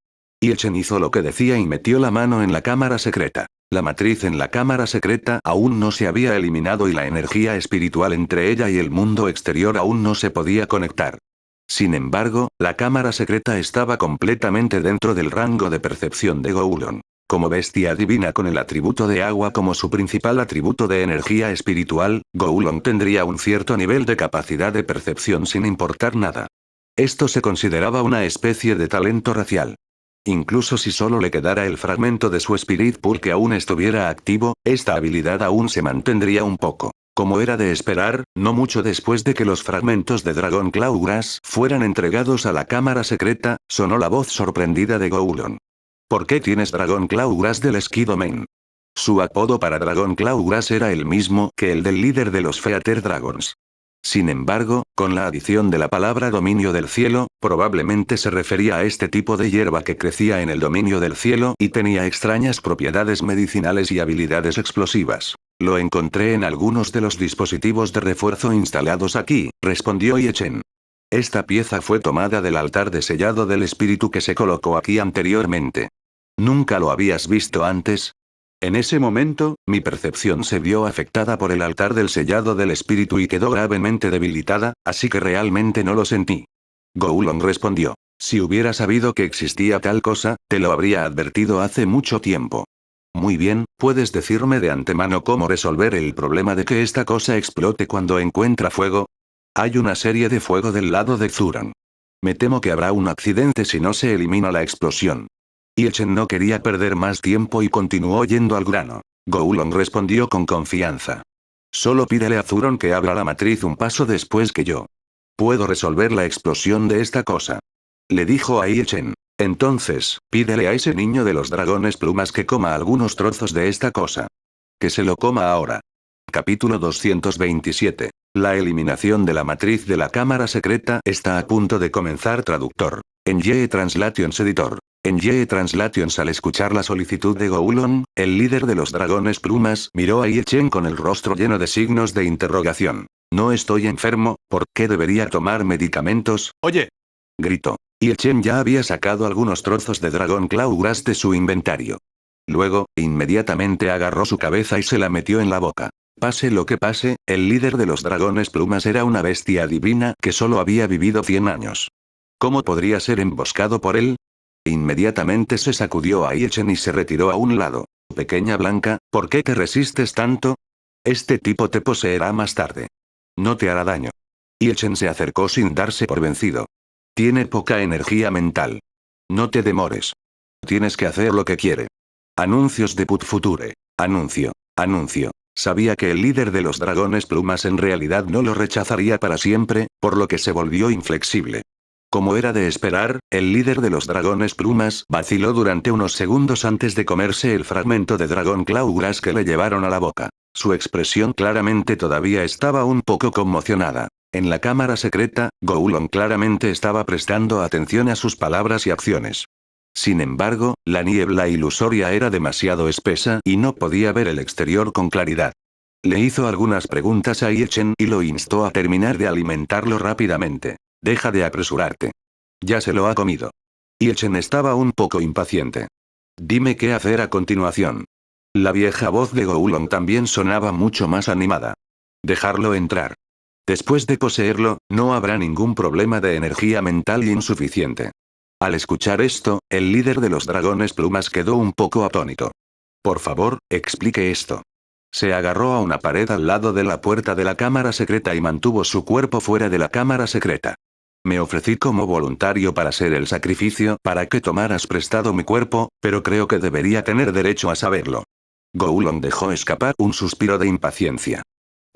Chen hizo lo que decía y metió la mano en la cámara secreta. La matriz en la cámara secreta aún no se había eliminado y la energía espiritual entre ella y el mundo exterior aún no se podía conectar. Sin embargo, la cámara secreta estaba completamente dentro del rango de percepción de Goulong. Como bestia divina con el atributo de agua como su principal atributo de energía espiritual, Goulong tendría un cierto nivel de capacidad de percepción sin importar nada. Esto se consideraba una especie de talento racial. Incluso si solo le quedara el fragmento de su Spirit Pool que aún estuviera activo, esta habilidad aún se mantendría un poco. Como era de esperar, no mucho después de que los fragmentos de Dragon Claw Grass fueran entregados a la cámara secreta, sonó la voz sorprendida de Goulong. ¿Por qué tienes Dragon Claw Grass del Esquido Main? Su apodo para Dragon Claw Grass era el mismo que el del líder de los Feather Dragons. Sin embargo, con la adición de la palabra dominio del cielo, probablemente se refería a este tipo de hierba que crecía en el dominio del cielo y tenía extrañas propiedades medicinales y habilidades explosivas. Lo encontré en algunos de los dispositivos de refuerzo instalados aquí, respondió Chen. Esta pieza fue tomada del altar de sellado del espíritu que se colocó aquí anteriormente. ¿Nunca lo habías visto antes? En ese momento, mi percepción se vio afectada por el altar del sellado del espíritu y quedó gravemente debilitada, así que realmente no lo sentí. Goulong respondió. Si hubiera sabido que existía tal cosa, te lo habría advertido hace mucho tiempo. Muy bien, ¿puedes decirme de antemano cómo resolver el problema de que esta cosa explote cuando encuentra fuego? Hay una serie de fuego del lado de Zuron. Me temo que habrá un accidente si no se elimina la explosión. Chen no quería perder más tiempo y continuó yendo al grano. Goulong respondió con confianza. Solo pídele a Zuron que abra la matriz un paso después que yo. Puedo resolver la explosión de esta cosa. Le dijo a Chen. Entonces, pídele a ese niño de los dragones plumas que coma algunos trozos de esta cosa. Que se lo coma ahora. Capítulo 227. La eliminación de la matriz de la cámara secreta está a punto de comenzar. Traductor. En Ye Translations Editor. En Ye Translations al escuchar la solicitud de Goulong, el líder de los dragones plumas miró a Chen con el rostro lleno de signos de interrogación. No estoy enfermo, ¿por qué debería tomar medicamentos? Oye. Gritó. Chen ya había sacado algunos trozos de Dragon Claw Grass de su inventario. Luego, inmediatamente agarró su cabeza y se la metió en la boca. Pase lo que pase, el líder de los dragones plumas era una bestia divina que solo había vivido 100 años. ¿Cómo podría ser emboscado por él? Inmediatamente se sacudió a Chen y se retiró a un lado. Pequeña Blanca, ¿por qué te resistes tanto? Este tipo te poseerá más tarde. No te hará daño. Chen se acercó sin darse por vencido. Tiene poca energía mental. No te demores. Tienes que hacer lo que quiere. Anuncios de Put Future. Anuncio. Anuncio. Sabía que el líder de los dragones plumas en realidad no lo rechazaría para siempre, por lo que se volvió inflexible. Como era de esperar, el líder de los dragones plumas vaciló durante unos segundos antes de comerse el fragmento de Dragon Claw Grass que le llevaron a la boca. Su expresión claramente todavía estaba un poco conmocionada. En la cámara secreta, Goulon claramente estaba prestando atención a sus palabras y acciones. Sin embargo, la niebla ilusoria era demasiado espesa y no podía ver el exterior con claridad. Le hizo algunas preguntas a Yechen y lo instó a terminar de alimentarlo rápidamente. Deja de apresurarte. Ya se lo ha comido. Yechen estaba un poco impaciente. Dime qué hacer a continuación. La vieja voz de Goulon también sonaba mucho más animada. Dejarlo entrar. Después de poseerlo, no habrá ningún problema de energía mental insuficiente. Al escuchar esto, el líder de los dragones plumas quedó un poco atónito. Por favor, explique esto. Se agarró a una pared al lado de la puerta de la cámara secreta y mantuvo su cuerpo fuera de la cámara secreta. Me ofrecí como voluntario para hacer el sacrificio para que tomaras prestado mi cuerpo, pero creo que debería tener derecho a saberlo. Goulon dejó escapar un suspiro de impaciencia.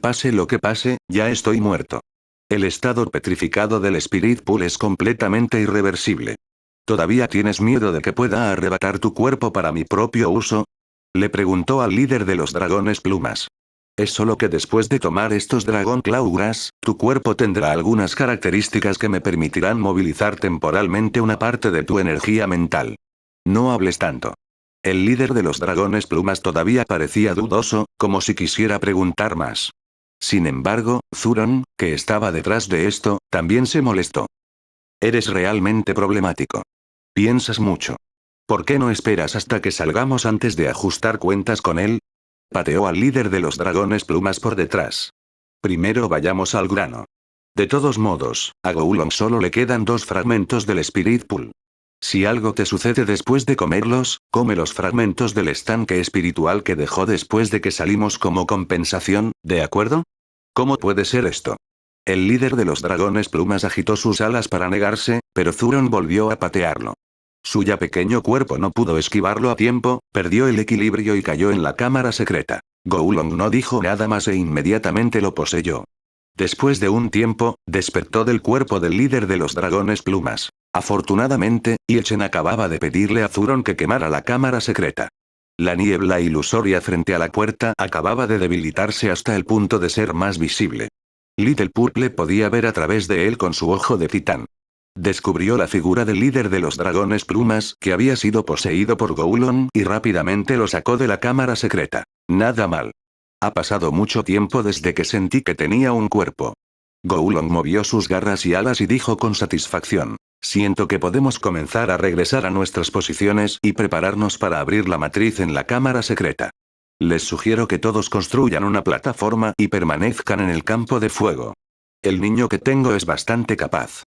Pase lo que pase, ya estoy muerto. El estado petrificado del Spirit Pool es completamente irreversible. ¿Todavía tienes miedo de que pueda arrebatar tu cuerpo para mi propio uso? Le preguntó al líder de los dragones plumas. Es solo que después de tomar estos Dragon Claw Grass, tu cuerpo tendrá algunas características que me permitirán movilizar temporalmente una parte de tu energía mental. No hables tanto. El líder de los dragones plumas todavía parecía dudoso, como si quisiera preguntar más. Sin embargo, Zuron, que estaba detrás de esto, también se molestó. Eres realmente problemático. Piensas mucho. ¿Por qué no esperas hasta que salgamos antes de ajustar cuentas con él? Pateó al líder de los dragones plumas por detrás. Primero vayamos al grano. De todos modos, a Goulon solo le quedan 2 fragmentos del Spirit Pool. Si algo te sucede después de comerlos, come los fragmentos del estanque espiritual que dejó después de que salimos como compensación, ¿de acuerdo? ¿Cómo puede ser esto? El líder de los dragones plumas agitó sus alas para negarse, pero Zuron volvió a patearlo. Su ya pequeño cuerpo no pudo esquivarlo a tiempo, perdió el equilibrio y cayó en la cámara secreta. Goulon no dijo nada más e inmediatamente lo poseyó. Después de un tiempo, despertó del cuerpo del líder de los dragones plumas. Afortunadamente, Yechen acababa de pedirle a Zuron que quemara la cámara secreta. La niebla ilusoria frente a la puerta acababa de debilitarse hasta el punto de ser más visible. Little Purple podía ver a través de él con su ojo de titán. Descubrió la figura del líder de los dragones plumas que había sido poseído por Goulon y rápidamente lo sacó de la cámara secreta. Nada mal. Ha pasado mucho tiempo desde que sentí que tenía un cuerpo. Goulon movió sus garras y alas y dijo con satisfacción. Siento que podemos comenzar a regresar a nuestras posiciones y prepararnos para abrir la matriz en la cámara secreta. Les sugiero que todos construyan una plataforma y permanezcan en el campo de fuego. El niño que tengo es bastante capaz.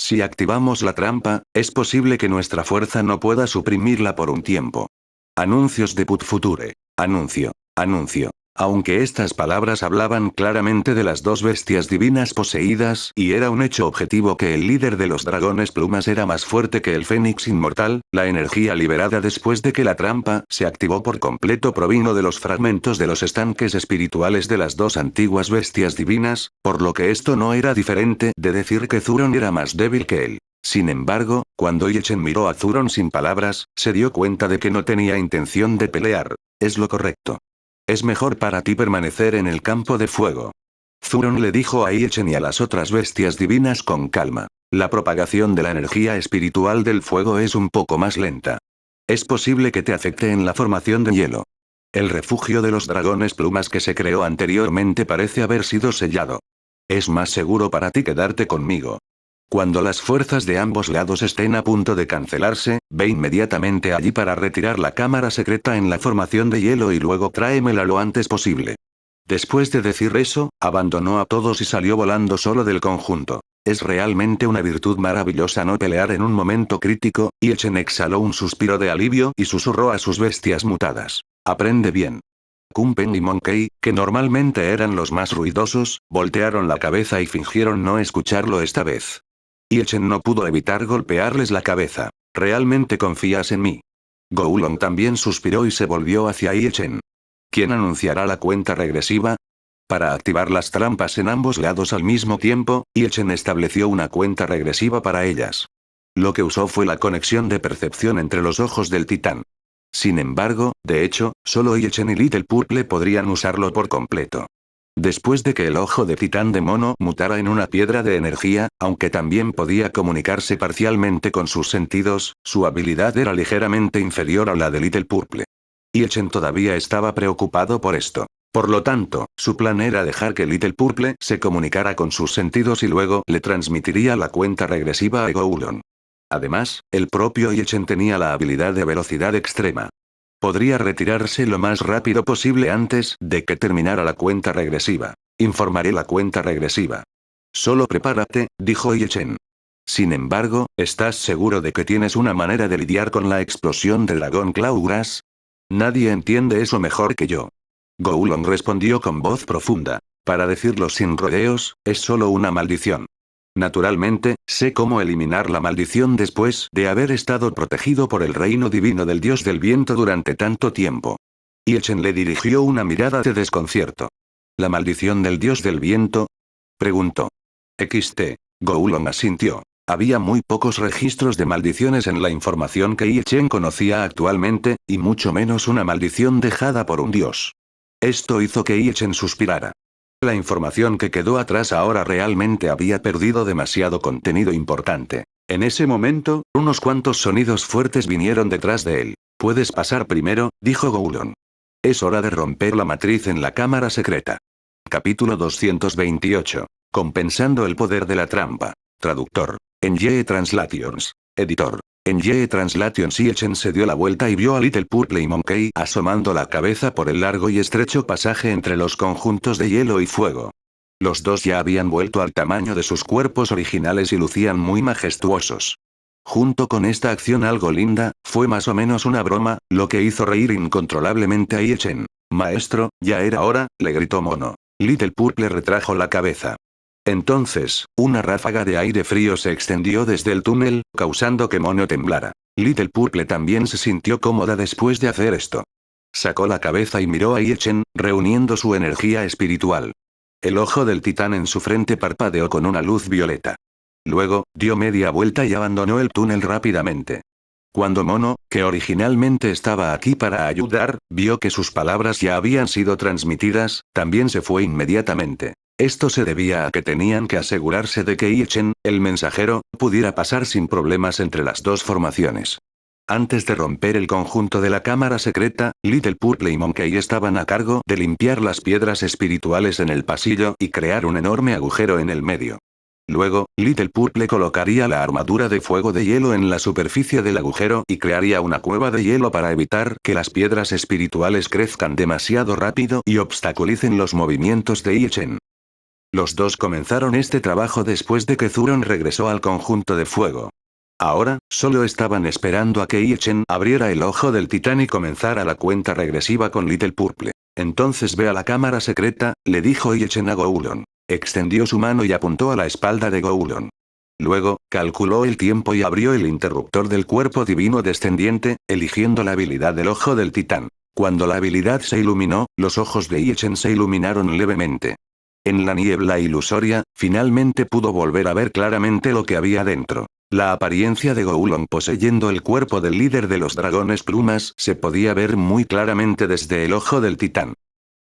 Si activamos la trampa, es posible que nuestra fuerza no pueda suprimirla por un tiempo. Anuncios de Put Future. Anuncio. Anuncio. Aunque estas palabras hablaban claramente de las 2 bestias divinas poseídas, y era un hecho objetivo que el líder de los dragones plumas era más fuerte que el Fénix inmortal, la energía liberada después de que la trampa se activó por completo provino de los fragmentos de los estanques espirituales de las 2 antiguas bestias divinas, por lo que esto no era diferente de decir que Zuron era más débil que él. Sin embargo, cuando Yechen miró a Zuron sin palabras, se dio cuenta de que no tenía intención de pelear. Es lo correcto. Es mejor para ti permanecer en el campo de fuego. Zuron le dijo a Yechen y a las otras bestias divinas con calma. La propagación de la energía espiritual del fuego es un poco más lenta. Es posible que te afecte en la formación de hielo. El refugio de los dragones plumas que se creó anteriormente parece haber sido sellado. Es más seguro para ti quedarte conmigo. Cuando las fuerzas de ambos lados estén a punto de cancelarse, ve inmediatamente allí para retirar la cámara secreta en la formación de hielo y luego tráemela lo antes posible. Después de decir eso, abandonó a todos y salió volando solo del conjunto. Es realmente una virtud maravillosa no pelear en un momento crítico, y Yechen exhaló un suspiro de alivio y susurró a sus bestias mutadas. Aprende bien. Kumpen y Monkey, que normalmente eran los más ruidosos, voltearon la cabeza y fingieron no escucharlo esta vez. Yechen no pudo evitar golpearles la cabeza. ¿Realmente confías en mí? Goulon también suspiró y se volvió hacia Yechen. ¿Quién anunciará la cuenta regresiva? Para activar las trampas en ambos lados al mismo tiempo, Yechen estableció una cuenta regresiva para ellas. Lo que usó fue la conexión de percepción entre los ojos del titán. Sin embargo, de hecho, solo Yechen y Little Purple podrían usarlo por completo. Después de que el ojo de titán de mono mutara en una piedra de energía, aunque también podía comunicarse parcialmente con sus sentidos, su habilidad era ligeramente inferior a la de Little Purple. Y Echen todavía estaba preocupado por esto. Por lo tanto, su plan era dejar que Little Purple se comunicara con sus sentidos y luego le transmitiría la cuenta regresiva a Goulon. Además, el propio Echen tenía la habilidad de velocidad extrema. Podría retirarse lo más rápido posible antes de que terminara la cuenta regresiva. Informaré la cuenta regresiva. Solo prepárate, dijo Echen. Sin embargo, ¿estás seguro de que tienes una manera de lidiar con la explosión del dragón Clawgrass? Nadie entiende eso mejor que yo. Goulon respondió con voz profunda. Para decirlo sin rodeos, es solo una maldición. Naturalmente, sé cómo eliminar la maldición después de haber estado protegido por el reino divino del dios del viento durante tanto tiempo. Echen le dirigió una mirada de desconcierto. ¿La maldición del dios del viento? Preguntó. Goulon asintió. Había muy pocos registros de maldiciones en la información que Echen conocía actualmente, y mucho menos una maldición dejada por un dios. Esto hizo que Echen suspirara. La información que quedó atrás ahora realmente había perdido demasiado contenido importante. En ese momento, unos cuantos sonidos fuertes vinieron detrás de él. «Puedes pasar primero», dijo Goulon. «Es hora de romper la matriz en la cámara secreta». Capítulo 228. Compensando el poder de la trampa. Traductor. NYE Translations. Editor. En NYE Translations Echen se dio la vuelta y vio a Little Purple y Monkey asomando la cabeza por el largo y estrecho pasaje entre los conjuntos de hielo y fuego. Los dos ya habían vuelto al tamaño de sus cuerpos originales y lucían muy majestuosos. Junto con esta acción algo linda, fue más o menos una broma, lo que hizo reír incontrolablemente a Echen. «Maestro, ya era hora», le gritó Mono. Little Purple retrajo la cabeza. Entonces, una ráfaga de aire frío se extendió desde el túnel, causando que Mono temblara. Little Purple también se sintió cómoda después de hacer esto. Sacó la cabeza y miró a Echen, reuniendo su energía espiritual. El ojo del titán en su frente parpadeó con una luz violeta. Luego, dio media vuelta y abandonó el túnel rápidamente. Cuando Mono, que originalmente estaba aquí para ayudar, vio que sus palabras ya habían sido transmitidas, también se fue inmediatamente. Esto se debía a que tenían que asegurarse de que Echen, el mensajero, pudiera pasar sin problemas entre las dos formaciones. Antes de romper el conjunto de la cámara secreta, Little Purple y Monkey estaban a cargo de limpiar las piedras espirituales en el pasillo y crear un enorme agujero en el medio. Luego, Little Purple colocaría la armadura de fuego de hielo en la superficie del agujero y crearía una cueva de hielo para evitar que las piedras espirituales crezcan demasiado rápido y obstaculicen los movimientos de Echen. Los dos comenzaron este trabajo después de que Zuron regresó al conjunto de fuego. Ahora, solo estaban esperando a que Echen abriera el ojo del titán y comenzara la cuenta regresiva con Little Purple. Entonces ve a la cámara secreta, le dijo Echen a Goulon. Extendió su mano y apuntó a la espalda de Goulon. Luego, calculó el tiempo y abrió el interruptor del cuerpo divino descendiente, eligiendo la habilidad del ojo del titán. Cuando la habilidad se iluminó, los ojos de Echen se iluminaron levemente. En la niebla ilusoria, finalmente pudo volver a ver claramente lo que había dentro. La apariencia de Goulon poseyendo el cuerpo del líder de los dragones plumas se podía ver muy claramente desde el ojo del titán.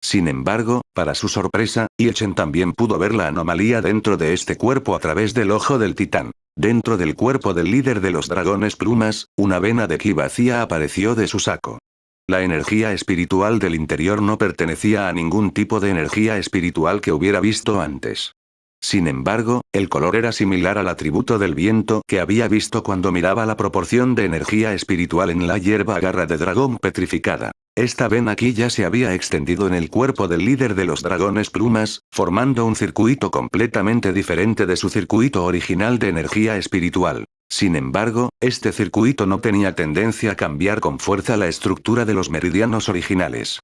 Sin embargo, para su sorpresa, Echen también pudo ver la anomalía dentro de este cuerpo a través del ojo del titán. Dentro del cuerpo del líder de los dragones plumas, una vena de ki vacía apareció de su saco. La energía espiritual del interior no pertenecía a ningún tipo de energía espiritual que hubiera visto antes. Sin embargo, el color era similar al atributo del viento que había visto cuando miraba la proporción de energía espiritual en la hierba garra de dragón petrificada. Esta vena aquí ya se había extendido en el cuerpo del líder de los dragones plumas, formando un circuito completamente diferente de su circuito original de energía espiritual. Sin embargo, este circuito no tenía tendencia a cambiar con fuerza la estructura de los meridianos originales.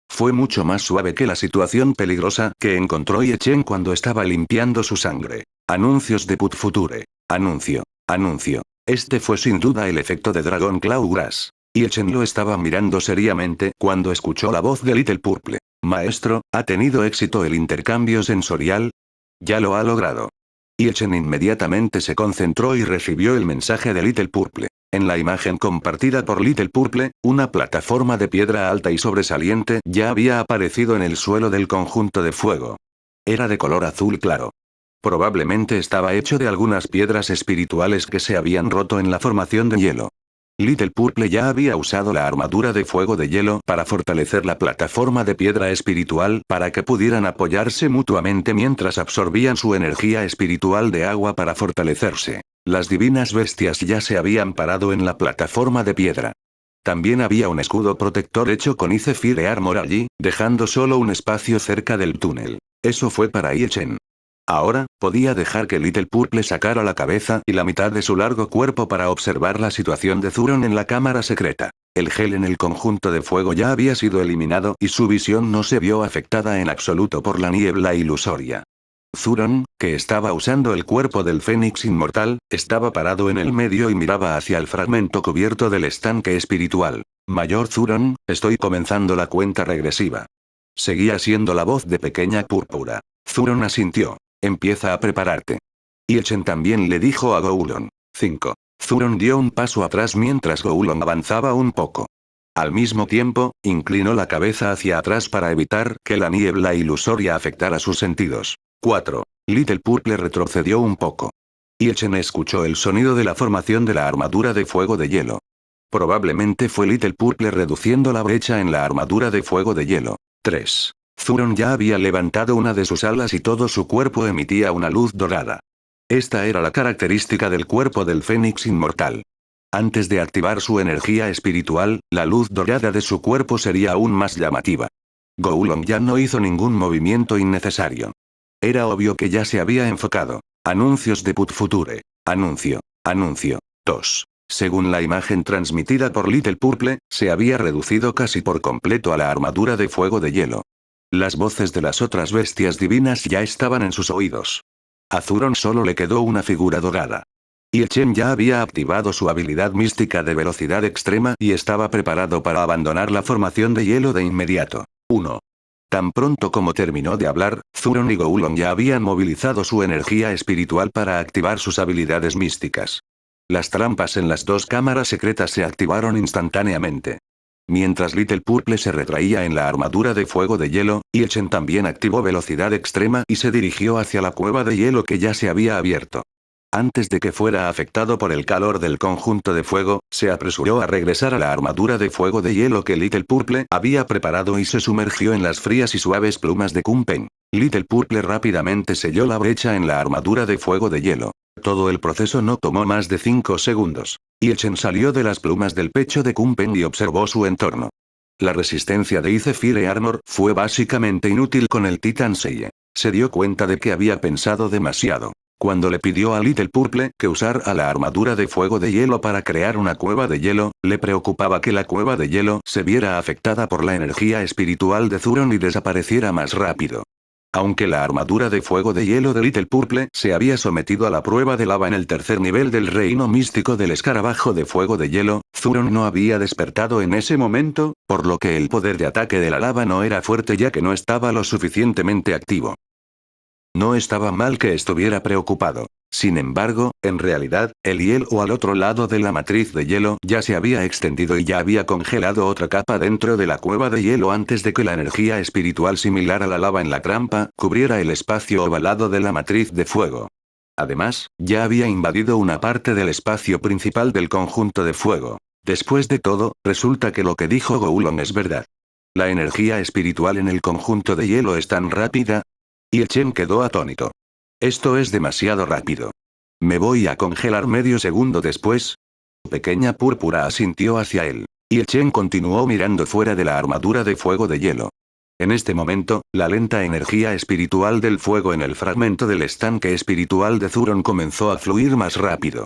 Fue mucho más suave que la situación peligrosa que encontró Echen cuando estaba limpiando su sangre. Anuncios de Put Future. Anuncio. Anuncio. Este fue sin duda el efecto de Dragon Clawgrass. Echen lo estaba mirando seriamente cuando escuchó la voz de Little Purple. Maestro, ¿ha tenido éxito el intercambio sensorial? Ya lo ha logrado. Echen inmediatamente se concentró y recibió el mensaje de Little Purple. En la imagen compartida por Little Purple, una plataforma de piedra alta y sobresaliente ya había aparecido en el suelo del conjunto de fuego. Era de color azul claro. Probablemente estaba hecho de algunas piedras espirituales que se habían roto en la formación de hielo. Little Purple ya había usado la armadura de fuego de hielo para fortalecer la plataforma de piedra espiritual para que pudieran apoyarse mutuamente mientras absorbían su energía espiritual de agua para fortalecerse. Las divinas bestias ya se habían parado en la plataforma de piedra. También había un escudo protector hecho con Ice Fire Armor allí, dejando solo un espacio cerca del túnel. Eso fue para Chen. Ahora, podía dejar que Little Purple sacara la cabeza y la mitad de su largo cuerpo para observar la situación de Zuron en la cámara secreta. El gel en el conjunto de fuego ya había sido eliminado y su visión no se vio afectada en absoluto por la niebla ilusoria. Zuron, que estaba usando el cuerpo del Fénix inmortal, estaba parado en el medio y miraba hacia el fragmento cubierto del estanque espiritual. Mayor Zuron, estoy comenzando la cuenta regresiva. Seguía siendo la voz de Pequeña Púrpura. Zuron asintió. Empieza a prepararte. Chen también le dijo a Goulon. 5. Zuron dio un paso atrás mientras Goulon avanzaba un poco. Al mismo tiempo, inclinó la cabeza hacia atrás para evitar que la niebla ilusoria afectara sus sentidos. 4. Little Purple retrocedió un poco. Chen escuchó el sonido de la formación de la armadura de fuego de hielo. Probablemente fue Little Purple reduciendo la brecha en la armadura de fuego de hielo. 3. Zuron ya había levantado una de sus alas y todo su cuerpo emitía una luz dorada. Esta era la característica del cuerpo del Fénix inmortal. Antes de activar su energía espiritual, la luz dorada de su cuerpo sería aún más llamativa. Goulon ya no hizo ningún movimiento innecesario. Era obvio que ya se había enfocado. Anuncios de Put Future. Anuncio. 2. Según la imagen transmitida por Little Purple, se había reducido casi por completo a la armadura de fuego de hielo. Las voces de las otras bestias divinas ya estaban en sus oídos. A Zuron solo le quedó una figura dorada. Chen ya había activado su habilidad mística de velocidad extrema y estaba preparado para abandonar la formación de hielo de inmediato. 1. Tan pronto como terminó de hablar, Zuron y Goulon ya habían movilizado su energía espiritual para activar sus habilidades místicas. Las trampas en las dos cámaras secretas se activaron instantáneamente. Mientras Little Purple se retraía en la armadura de fuego de hielo, Chen también activó velocidad extrema y se dirigió hacia la cueva de hielo que ya se había abierto. Antes de que fuera afectado por el calor del conjunto de fuego, se apresuró a regresar a la armadura de fuego de hielo que Little Purple había preparado y se sumergió en las frías y suaves plumas de Kumpen. Little Purple rápidamente selló la brecha en la armadura de fuego de hielo. Todo el proceso no tomó más de 5 segundos. Chen salió de las plumas del pecho de Kumpen y observó su entorno. La resistencia de Ice Fire Armor fue básicamente inútil con el Titan Seiya. Se dio cuenta de que había pensado demasiado. Cuando le pidió a Little Purple que usara la armadura de fuego de hielo para crear una cueva de hielo, le preocupaba que la cueva de hielo se viera afectada por la energía espiritual de Zuron y desapareciera más rápido. Aunque la armadura de fuego de hielo de Little Purple se había sometido a la prueba de lava en el tercer nivel del reino místico del escarabajo de fuego de hielo, Zuron no había despertado en ese momento, por lo que el poder de ataque de la lava no era fuerte ya que no estaba lo suficientemente activo. No estaba mal que estuviera preocupado. Sin embargo, en realidad, el hielo al otro lado de la matriz de hielo ya se había extendido y ya había congelado otra capa dentro de la cueva de hielo antes de que la energía espiritual similar a la lava en la trampa cubriera el espacio ovalado de la matriz de fuego. Además, ya había invadido una parte del espacio principal del conjunto de fuego. Después de todo, resulta que lo que dijo Goulon es verdad. La energía espiritual en el conjunto de hielo es tan rápida. Chen quedó atónito. Esto es demasiado rápido. ¿Me voy a congelar medio segundo después? Pequeña Púrpura asintió hacia él. Chen continuó mirando fuera de la armadura de fuego de hielo. En este momento, la lenta energía espiritual del fuego en el fragmento del estanque espiritual de Zuron comenzó a fluir más rápido.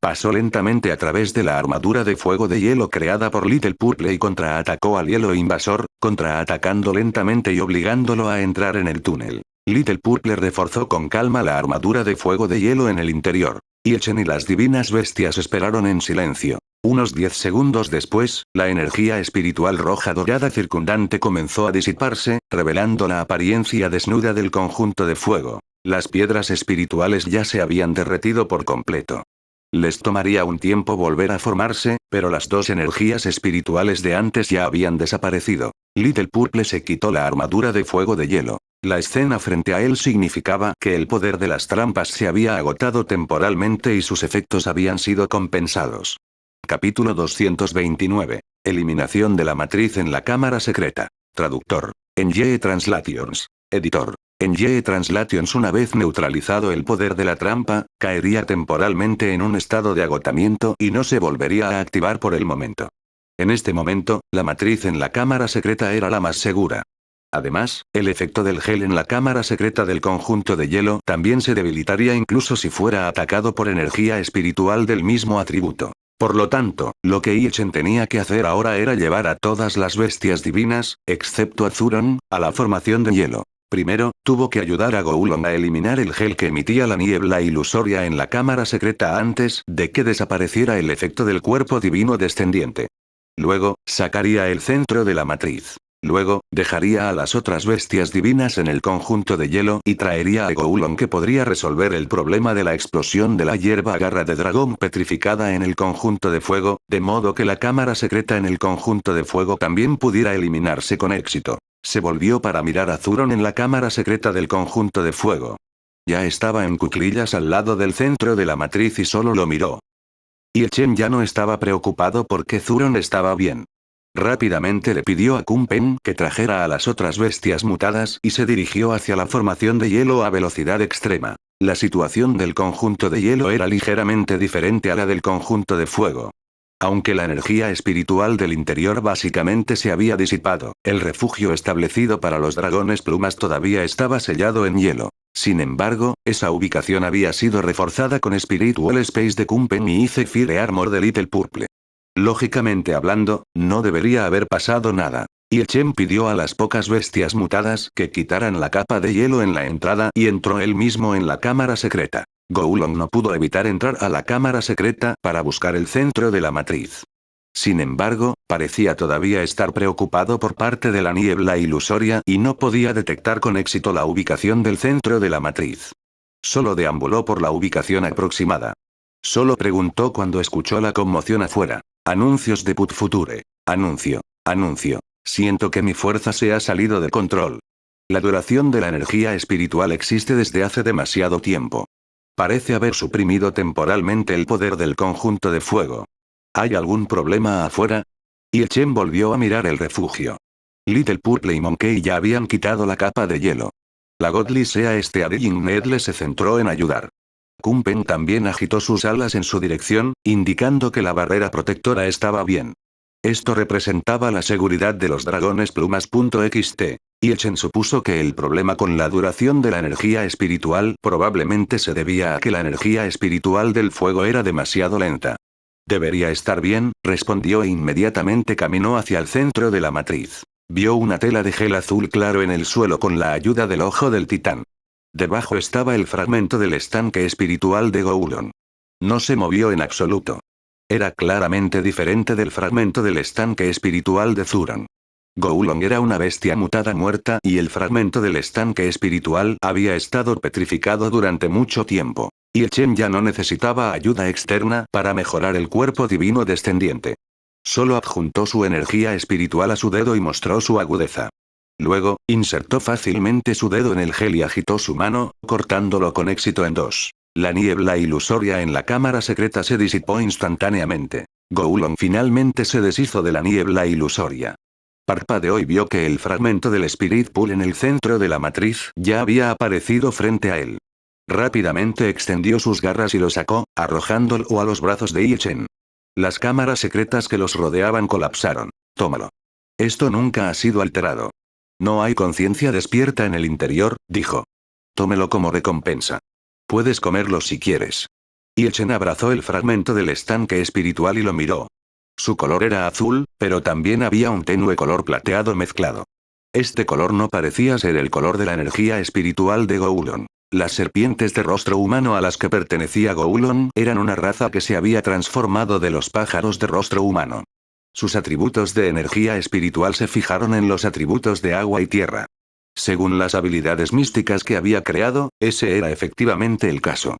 Pasó lentamente a través de la armadura de fuego de hielo creada por Little Purple y contraatacó al hielo invasor, contraatacando lentamente y obligándolo a entrar en el túnel. Little Purple reforzó con calma la armadura de fuego de hielo en el interior. Chen y las divinas bestias esperaron en silencio. Unos 10 segundos después, la energía espiritual roja dorada circundante comenzó a disiparse, revelando la apariencia desnuda del conjunto de fuego. Las piedras espirituales ya se habían derretido por completo. Les tomaría un tiempo volver a formarse, pero las dos energías espirituales de antes ya habían desaparecido. Little Purple se quitó la armadura de fuego de hielo. La escena frente a él significaba que el poder de las trampas se había agotado temporalmente y sus efectos habían sido compensados. Capítulo 229. Eliminación de la matriz en la cámara secreta. Traductor. NYE Translations. Editor. NYE Translations. Una vez neutralizado el poder de la trampa, caería temporalmente en un estado de agotamiento y no se volvería a activar por el momento. En este momento, la matriz en la cámara secreta era la más segura. Además, el efecto del gel en la cámara secreta del conjunto de hielo también se debilitaría incluso si fuera atacado por energía espiritual del mismo atributo. Por lo tanto, lo que Ichen tenía que hacer ahora era llevar a todas las bestias divinas, excepto a Zuron, a la formación de hielo. Primero, tuvo que ayudar a Goulon a eliminar el gel que emitía la niebla ilusoria en la cámara secreta antes de que desapareciera el efecto del cuerpo divino descendiente. Luego, sacaría el centro de la matriz. Luego, dejaría a las otras bestias divinas en el conjunto de hielo y traería a Goulon que podría resolver el problema de la explosión de la hierba garra de dragón petrificada en el conjunto de fuego, de modo que la cámara secreta en el conjunto de fuego también pudiera eliminarse con éxito. Se volvió para mirar a Zuron en la cámara secreta del conjunto de fuego. Ya estaba en cuclillas al lado del centro de la matriz y solo lo miró. Ichen ya no estaba preocupado porque Zuron estaba bien. Rápidamente le pidió a Kunpen que trajera a las otras bestias mutadas y se dirigió hacia la formación de hielo a velocidad extrema. La situación del conjunto de hielo era ligeramente diferente a la del conjunto de fuego. Aunque la energía espiritual del interior básicamente se había disipado, el refugio establecido para los dragones plumas todavía estaba sellado en hielo. Sin embargo, esa ubicación había sido reforzada con Spiritual Space de Kunpen y Fire Armor de Little Purple. Lógicamente hablando, no debería haber pasado nada. Ichen pidió a las pocas bestias mutadas que quitaran la capa de hielo en la entrada y entró él mismo en la cámara secreta. Goulon no pudo evitar entrar a la cámara secreta para buscar el centro de la matriz. Sin embargo, parecía todavía estar preocupado por parte de la niebla ilusoria y no podía detectar con éxito la ubicación del centro de la matriz. Solo deambuló por la ubicación aproximada. Solo preguntó cuando escuchó la conmoción afuera. Anuncios de Put Future. Anuncio. Anuncio. Siento que mi fuerza se ha salido de control. La duración de la energía espiritual existe desde hace demasiado tiempo. Parece haber suprimido temporalmente el poder del conjunto de fuego. ¿Hay algún problema afuera? Ichen volvió a mirar el refugio. Little Purple y Monkey ya habían quitado la capa de hielo. La Godly Sea Nedle se centró en ayudar. Kunpen también agitó sus alas en su dirección, indicando que la barrera protectora estaba bien. Esto representaba la seguridad de los dragones plumas.xt. Ichen supuso que el problema con la duración de la energía espiritual probablemente se debía a que la energía espiritual del fuego era demasiado lenta. Debería estar bien, respondió e inmediatamente caminó hacia el centro de la matriz. Vio una tela de gel azul claro en el suelo con la ayuda del ojo del titán. Debajo estaba el fragmento del estanque espiritual de Goulon. No se movió en absoluto. Era claramente diferente del fragmento del estanque espiritual de Zuron. Goulon era una bestia mutada muerta y el fragmento del estanque espiritual había estado petrificado durante mucho tiempo. Ichen ya no necesitaba ayuda externa para mejorar el cuerpo divino descendiente. Solo adjuntó su energía espiritual a su dedo y mostró su agudeza. Luego, insertó fácilmente su dedo en el gel y agitó su mano, cortándolo con éxito en dos. La niebla ilusoria en la cámara secreta se disipó instantáneamente. Goulon finalmente se deshizo de la niebla ilusoria. Parpadeó y vio que el fragmento del Spirit Pool en el centro de la matriz ya había aparecido frente a él. Rápidamente extendió sus garras y lo sacó, arrojándolo a los brazos de Ichen. Las cámaras secretas que los rodeaban colapsaron. Tómalo. Esto nunca ha sido alterado. No hay conciencia despierta en el interior, dijo. Tómelo como recompensa. Puedes comerlo si quieres. Ichen abrazó el fragmento del estanque espiritual y lo miró. Su color era azul, pero también había un tenue color plateado mezclado. Este color no parecía ser el color de la energía espiritual de Goulon. Las serpientes de rostro humano a las que pertenecía Goulon eran una raza que se había transformado de los pájaros de rostro humano. Sus atributos de energía espiritual se fijaron en los atributos de agua y tierra. Según las habilidades místicas que había creado, ese era efectivamente el caso.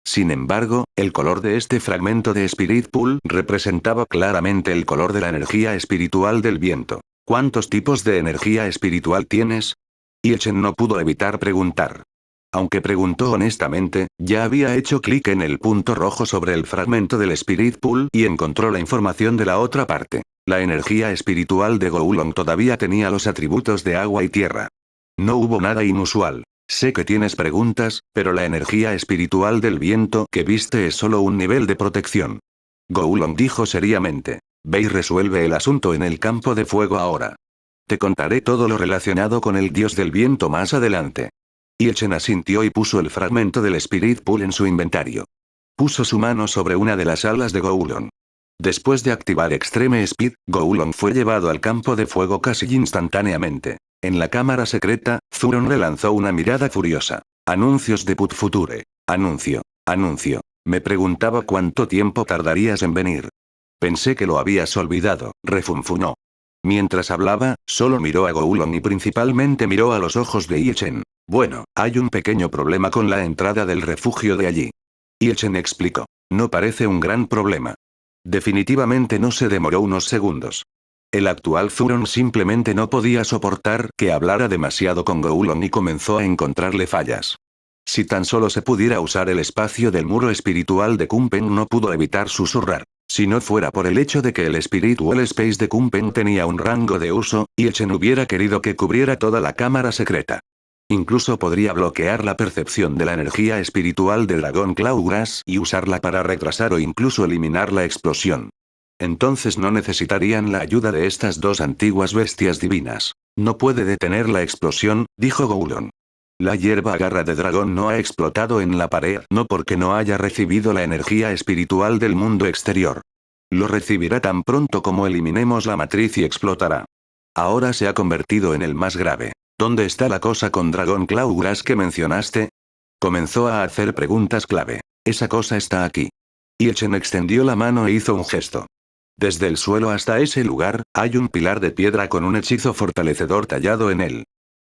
Sin embargo, el color de este fragmento de Spirit Pool representaba claramente el color de la energía espiritual del viento. ¿Cuántos tipos de energía espiritual tienes? Chen no pudo evitar preguntar. Aunque preguntó honestamente, ya había hecho clic en el punto rojo sobre el fragmento del Spirit Pool y encontró la información de la otra parte. La energía espiritual de Goulon todavía tenía los atributos de agua y tierra. No hubo nada inusual. Sé que tienes preguntas, pero la energía espiritual del viento que viste es solo un nivel de protección. Goulon dijo seriamente. Ve y resuelve el asunto en el campo de fuego ahora. Te contaré todo lo relacionado con el dios del viento más adelante. Chen asintió y puso el fragmento del Spirit Pool en su inventario. Puso su mano sobre una de las alas de Goulon. Después de activar Extreme Speed, Goulon fue llevado al campo de fuego casi instantáneamente. En la cámara secreta, Zuron le lanzó una mirada furiosa. Anuncios de Put Future. Anuncio. Anuncio. Me preguntaba cuánto tiempo tardarías en venir. Pensé que lo habías olvidado, refunfuñó. Mientras hablaba, solo miró a Goulon y principalmente miró a los ojos de Chen. Bueno, hay un pequeño problema con la entrada del refugio de allí. Chen explicó. No parece un gran problema. Definitivamente no se demoró unos segundos. El actual Zuron simplemente no podía soportar que hablara demasiado con Goulon y comenzó a encontrarle fallas. Si tan solo se pudiera usar el espacio del muro espiritual de Kumpen, no pudo evitar susurrar. Si no fuera por el hecho de que el Spiritual Space de Kumpen tenía un rango de uso, Chen hubiera querido que cubriera toda la cámara secreta. Incluso podría bloquear la percepción de la energía espiritual del dragón Clawgrass y usarla para retrasar o incluso eliminar la explosión. Entonces no necesitarían la ayuda de estas dos antiguas bestias divinas. No puede detener la explosión, dijo Goulon. La hierba garra de dragón no ha explotado en la pared, no porque no haya recibido la energía espiritual del mundo exterior. Lo recibirá tan pronto como eliminemos la matriz y explotará. Ahora se ha convertido en el más grave. ¿Dónde está la cosa con dragón Clawgrass que mencionaste? Comenzó a hacer preguntas clave. Esa cosa está aquí. Chen extendió la mano e hizo un gesto. Desde el suelo hasta ese lugar, hay un pilar de piedra con un hechizo fortalecedor tallado en él.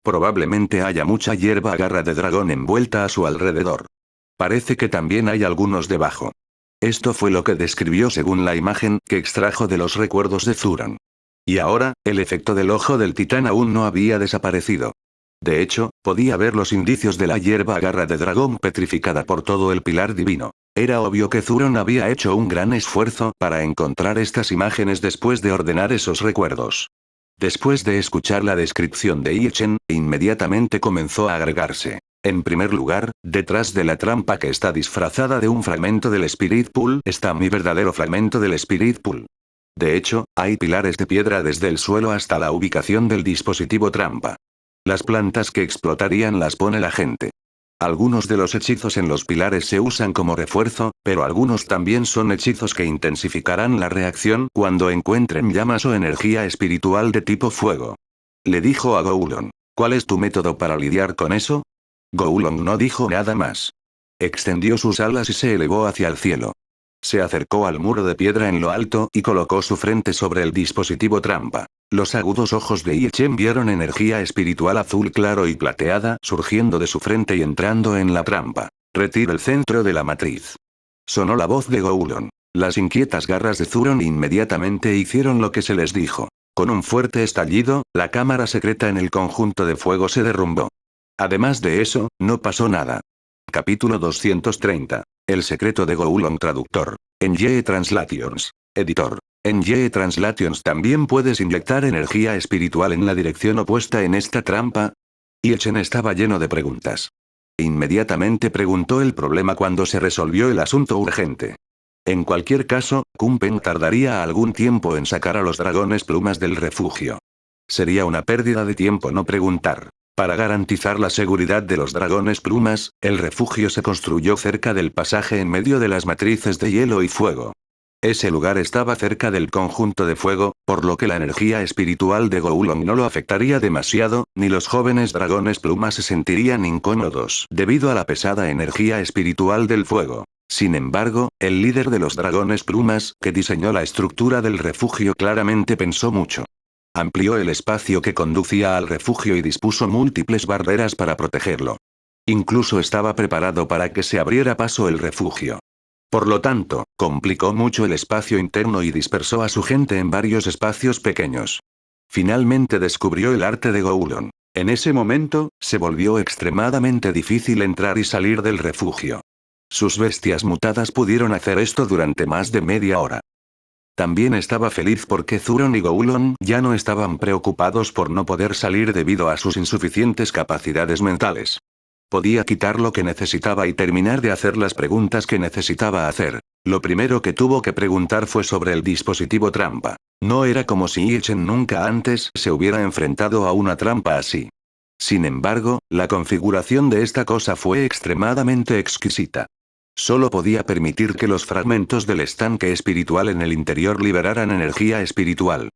Probablemente haya mucha hierba garra de dragón envuelta a su alrededor. Parece que también hay algunos debajo. Esto fue lo que describió según la imagen que extrajo de los recuerdos de Zuron. Y ahora, el efecto del ojo del titán aún no había desaparecido. De hecho, podía ver los indicios de la hierba garra de dragón petrificada por todo el pilar divino. Era obvio que Zuron había hecho un gran esfuerzo para encontrar estas imágenes después de ordenar esos recuerdos. Después de escuchar la descripción de Chen, inmediatamente comenzó a agregarse. En primer lugar, detrás de la trampa que está disfrazada de un fragmento del Spirit Pool está mi verdadero fragmento del Spirit Pool. De hecho, hay pilares de piedra desde el suelo hasta la ubicación del dispositivo trampa. Las plantas que explotarían las pone la gente. Algunos de los hechizos en los pilares se usan como refuerzo, pero algunos también son hechizos que intensificarán la reacción cuando encuentren llamas o energía espiritual de tipo fuego. Le dijo a Goulon. ¿Cuál es tu método para lidiar con eso? Goulon no dijo nada más. Extendió sus alas y se elevó hacia el cielo. Se acercó al muro de piedra en lo alto y colocó su frente sobre el dispositivo trampa. Los agudos ojos de Chen vieron energía espiritual azul claro y plateada surgiendo de su frente y entrando en la trampa. Retira el centro de la matriz. Sonó la voz de Goulon. Las inquietas garras de Zuron inmediatamente hicieron lo que se les dijo. Con un fuerte estallido, la cámara secreta en el conjunto de fuego se derrumbó. Además de eso, no pasó nada. Capítulo 230. El secreto de Goulon traductor. En Ye Translations. Editor. En Ye Translations también puedes inyectar energía espiritual en la dirección opuesta en esta trampa. Chen estaba lleno de preguntas. Inmediatamente preguntó el problema cuando se resolvió el asunto urgente. En cualquier caso, Kumpen tardaría algún tiempo en sacar a los dragones plumas del refugio. Sería una pérdida de tiempo no preguntar. Para garantizar la seguridad de los dragones plumas, el refugio se construyó cerca del pasaje en medio de las matrices de hielo y fuego. Ese lugar estaba cerca del conjunto de fuego, por lo que la energía espiritual de Goulon no lo afectaría demasiado, ni los jóvenes dragones plumas se sentirían incómodos debido a la pesada energía espiritual del fuego. Sin embargo, el líder de los dragones plumas, que diseñó la estructura del refugio, claramente pensó mucho. Amplió el espacio que conducía al refugio y dispuso múltiples barreras para protegerlo. Incluso estaba preparado para que se abriera paso el refugio. Por lo tanto, complicó mucho el espacio interno y dispersó a su gente en varios espacios pequeños. Finalmente descubrió el arte de Goulon. En ese momento, se volvió extremadamente difícil entrar y salir del refugio. Sus bestias mutadas pudieron hacer esto durante más de media hora. También estaba feliz porque Zuron y Goulon ya no estaban preocupados por no poder salir debido a sus insuficientes capacidades mentales. Podía quitar lo que necesitaba y terminar de hacer las preguntas que necesitaba hacer. Lo primero que tuvo que preguntar fue sobre el dispositivo trampa. No era como si Ichen nunca antes se hubiera enfrentado a una trampa así. Sin embargo, la configuración de esta cosa fue extremadamente exquisita. Solo podía permitir que los fragmentos del estanque espiritual en el interior liberaran energía espiritual.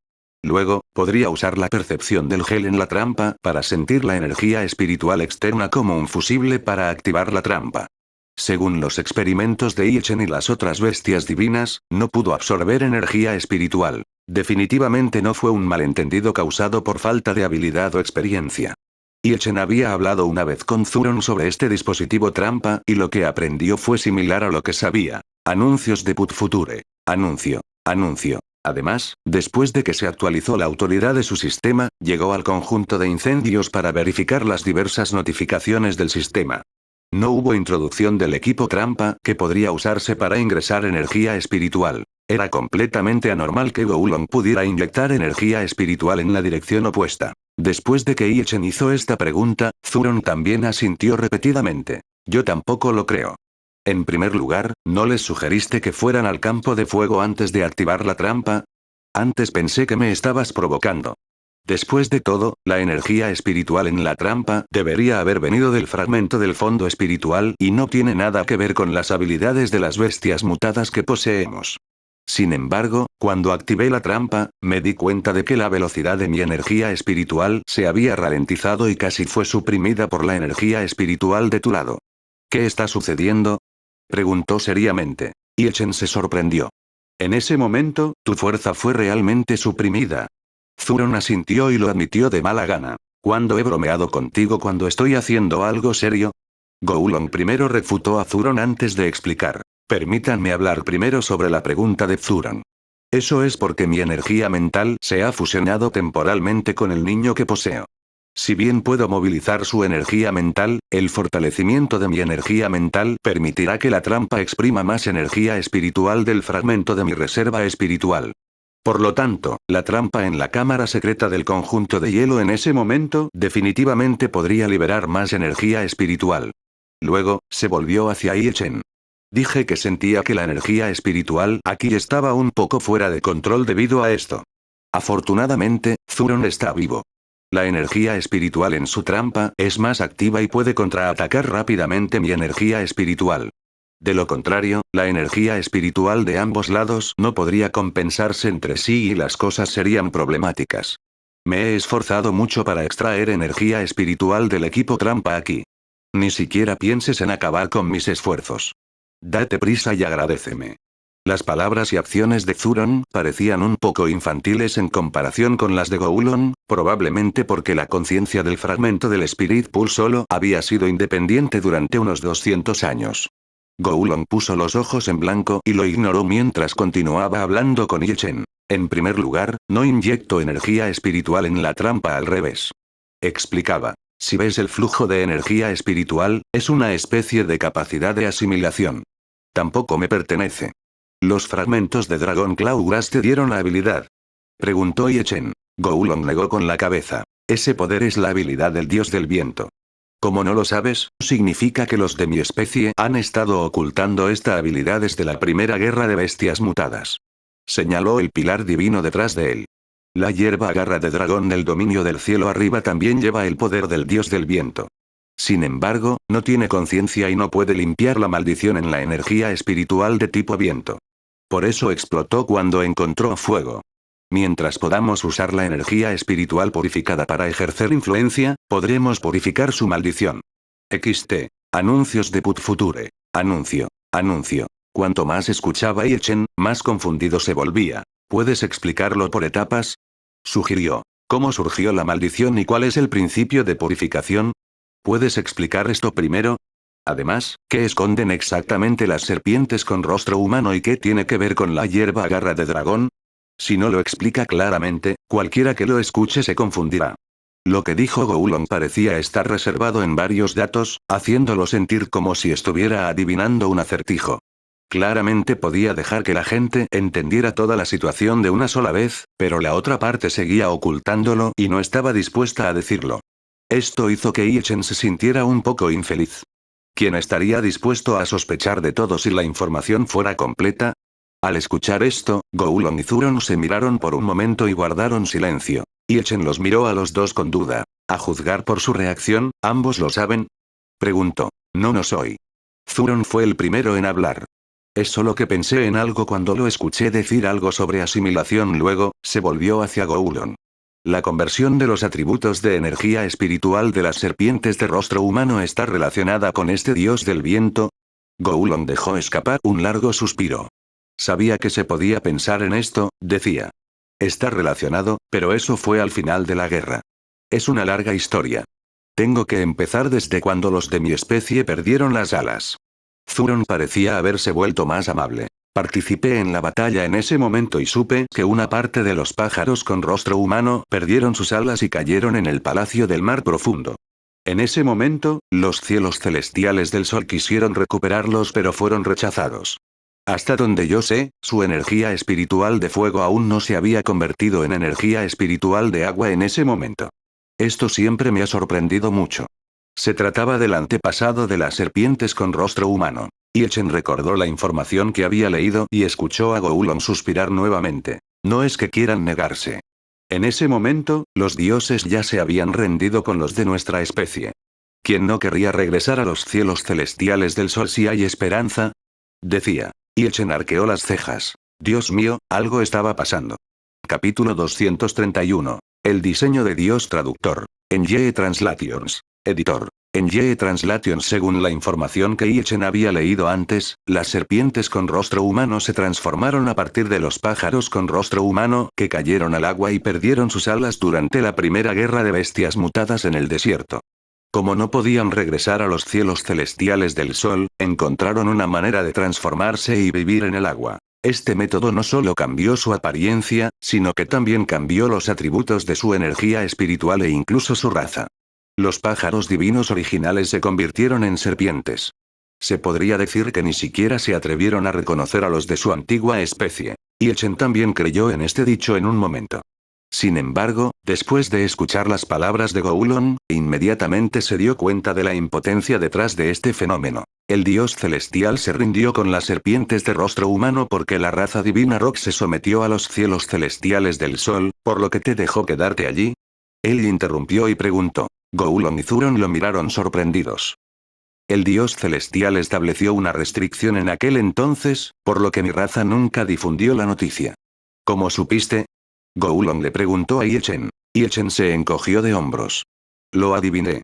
Luego, podría usar la percepción del gel en la trampa para sentir la energía espiritual externa como un fusible para activar la trampa. Según los experimentos de Ichen y las otras bestias divinas, no pudo absorber energía espiritual. Definitivamente no fue un malentendido causado por falta de habilidad o experiencia. Ichen había hablado una vez con Zuron sobre este dispositivo trampa y lo que aprendió fue similar a lo que sabía. Anuncios de Put Future. Anuncio. Anuncio. Además, después de que se actualizó la autoridad de su sistema, llegó al conjunto de incendios para verificar las diversas notificaciones del sistema. No hubo introducción del equipo trampa que podría usarse para ingresar energía espiritual. Era completamente anormal que Goulon pudiera inyectar energía espiritual en la dirección opuesta. Después de que Ichen hizo esta pregunta, Zuron también asintió repetidamente. Yo tampoco lo creo. En primer lugar, ¿no les sugeriste que fueran al campo de fuego antes de activar la trampa? Antes pensé que me estabas provocando. Después de todo, la energía espiritual en la trampa debería haber venido del fragmento del fondo espiritual y no tiene nada que ver con las habilidades de las bestias mutadas que poseemos. Sin embargo, cuando activé la trampa, me di cuenta de que la velocidad de mi energía espiritual se había ralentizado y casi fue suprimida por la energía espiritual de tu lado. ¿Qué está sucediendo? Preguntó seriamente. Ichen se sorprendió. En ese momento, tu fuerza fue realmente suprimida. Zuron asintió y lo admitió de mala gana. ¿Cuándo he bromeado contigo cuando estoy haciendo algo serio? Goulon primero refutó a Zuron antes de explicar. Permítanme hablar primero sobre la pregunta de Zuron. Eso es porque mi energía mental se ha fusionado temporalmente con el niño que poseo. Si bien puedo movilizar su energía mental, el fortalecimiento de mi energía mental permitirá que la trampa exprima más energía espiritual del fragmento de mi reserva espiritual. Por lo tanto, la trampa en la cámara secreta del conjunto de hielo en ese momento definitivamente podría liberar más energía espiritual. Luego, se volvió hacia Ichen. Dije que sentía que la energía espiritual aquí estaba un poco fuera de control debido a esto. Afortunadamente, Zuron está vivo. La energía espiritual en su trampa es más activa y puede contraatacar rápidamente mi energía espiritual. De lo contrario, la energía espiritual de ambos lados no podría compensarse entre sí y las cosas serían problemáticas. Me he esforzado mucho para extraer energía espiritual del equipo trampa aquí. Ni siquiera pienses en acabar con mis esfuerzos. Date prisa y agradéceme. Las palabras y acciones de Zuron parecían un poco infantiles en comparación con las de Goulon, probablemente porque la conciencia del fragmento del Spirit Pool solo había sido independiente durante unos 200 años. Goulon puso los ojos en blanco y lo ignoró mientras continuaba hablando con Ichen. En primer lugar, no inyecto energía espiritual en la trampa al revés. Explicaba. Si ves el flujo de energía espiritual, es una especie de capacidad de asimilación. Tampoco me pertenece. ¿Los fragmentos de Dragon Claw Grass te dieron la habilidad? Preguntó Ichen. Goulon negó con la cabeza. Ese poder es la habilidad del dios del viento. Como no lo sabes, significa que los de mi especie han estado ocultando esta habilidad desde la primera guerra de bestias mutadas. Señaló el pilar divino detrás de él. La hierba garra de dragón del dominio del cielo arriba también lleva el poder del dios del viento. Sin embargo, no tiene conciencia y no puede limpiar la maldición en la energía espiritual de tipo viento. Por eso explotó cuando encontró fuego. Mientras podamos usar la energía espiritual purificada para ejercer influencia, podremos purificar su maldición. XT. Anuncios de Put Future. Anuncio. Anuncio. Cuanto más escuchaba Ichen, más confundido se volvía. ¿Puedes explicarlo por etapas? Sugirió. ¿Cómo surgió la maldición y cuál es el principio de purificación? ¿Puedes explicar esto primero? Además, ¿qué esconden exactamente las serpientes con rostro humano y qué tiene que ver con la hierba garra de dragón? Si no lo explica claramente, cualquiera que lo escuche se confundirá. Lo que dijo Goulon parecía estar reservado en varios datos, haciéndolo sentir como si estuviera adivinando un acertijo. Claramente podía dejar que la gente entendiera toda la situación de una sola vez, pero la otra parte seguía ocultándolo y no estaba dispuesta a decirlo. Esto hizo que Chen se sintiera un poco infeliz. ¿Quién estaría dispuesto a sospechar de todo si la información fuera completa? Al escuchar esto, Goulon y Zuron se miraron por un momento y guardaron silencio. Chen los miró a los dos con duda. A juzgar por su reacción, ¿ambos lo saben? Preguntó. No soy. Zuron fue el primero en hablar. Es solo que pensé en algo cuando lo escuché decir algo sobre asimilación. Luego, se volvió hacia Goulon. La conversión de los atributos de energía espiritual de las serpientes de rostro humano está relacionada con este dios del viento. Goulon dejó escapar un largo suspiro. Sabía que se podía pensar en esto, decía. Está relacionado, pero eso fue al final de la guerra. Es una larga historia. Tengo que empezar desde cuando los de mi especie perdieron las alas. Zuron parecía haberse vuelto más amable. Participé en la batalla en ese momento y supe que una parte de los pájaros con rostro humano perdieron sus alas y cayeron en el palacio del mar profundo. En ese momento, los cielos celestiales del sol quisieron recuperarlos pero fueron rechazados. Hasta donde yo sé, su energía espiritual de fuego aún no se había convertido en energía espiritual de agua en ese momento. Esto siempre me ha sorprendido mucho. Se trataba del antepasado de las serpientes con rostro humano. Chen recordó la información que había leído y escuchó a Goulon suspirar nuevamente. No es que quieran negarse. En ese momento, los dioses ya se habían rendido con los de nuestra especie. ¿Quién no querría regresar a los cielos celestiales del sol si hay esperanza? Decía. Chen arqueó las cejas. Dios mío, algo estaba pasando. Capítulo 231. El diseño de Dios traductor. En Ye Translations. Editor. En Ye Translations, según la información que Chen había leído antes, las serpientes con rostro humano se transformaron a partir de los pájaros con rostro humano que cayeron al agua y perdieron sus alas durante la primera guerra de bestias mutadas en el desierto. Como no podían regresar a los cielos celestiales del sol, encontraron una manera de transformarse y vivir en el agua. Este método no solo cambió su apariencia, sino que también cambió los atributos de su energía espiritual e incluso su raza. Los pájaros divinos originales se convirtieron en serpientes. Se podría decir que ni siquiera se atrevieron a reconocer a los de su antigua especie. Chen también creyó en este dicho en un momento. Sin embargo, después de escuchar las palabras de Goulon, inmediatamente se dio cuenta de la impotencia detrás de este fenómeno. El dios celestial se rindió con las serpientes de rostro humano porque la raza divina Rock se sometió a los cielos celestiales del sol, por lo que te dejó quedarte allí. Él interrumpió y preguntó. Goulon y Zuron lo miraron sorprendidos. El dios celestial estableció una restricción en aquel entonces, por lo que mi raza nunca difundió la noticia. ¿Cómo supiste? Goulon le preguntó a Chen. Chen se encogió de hombros. Lo adiviné.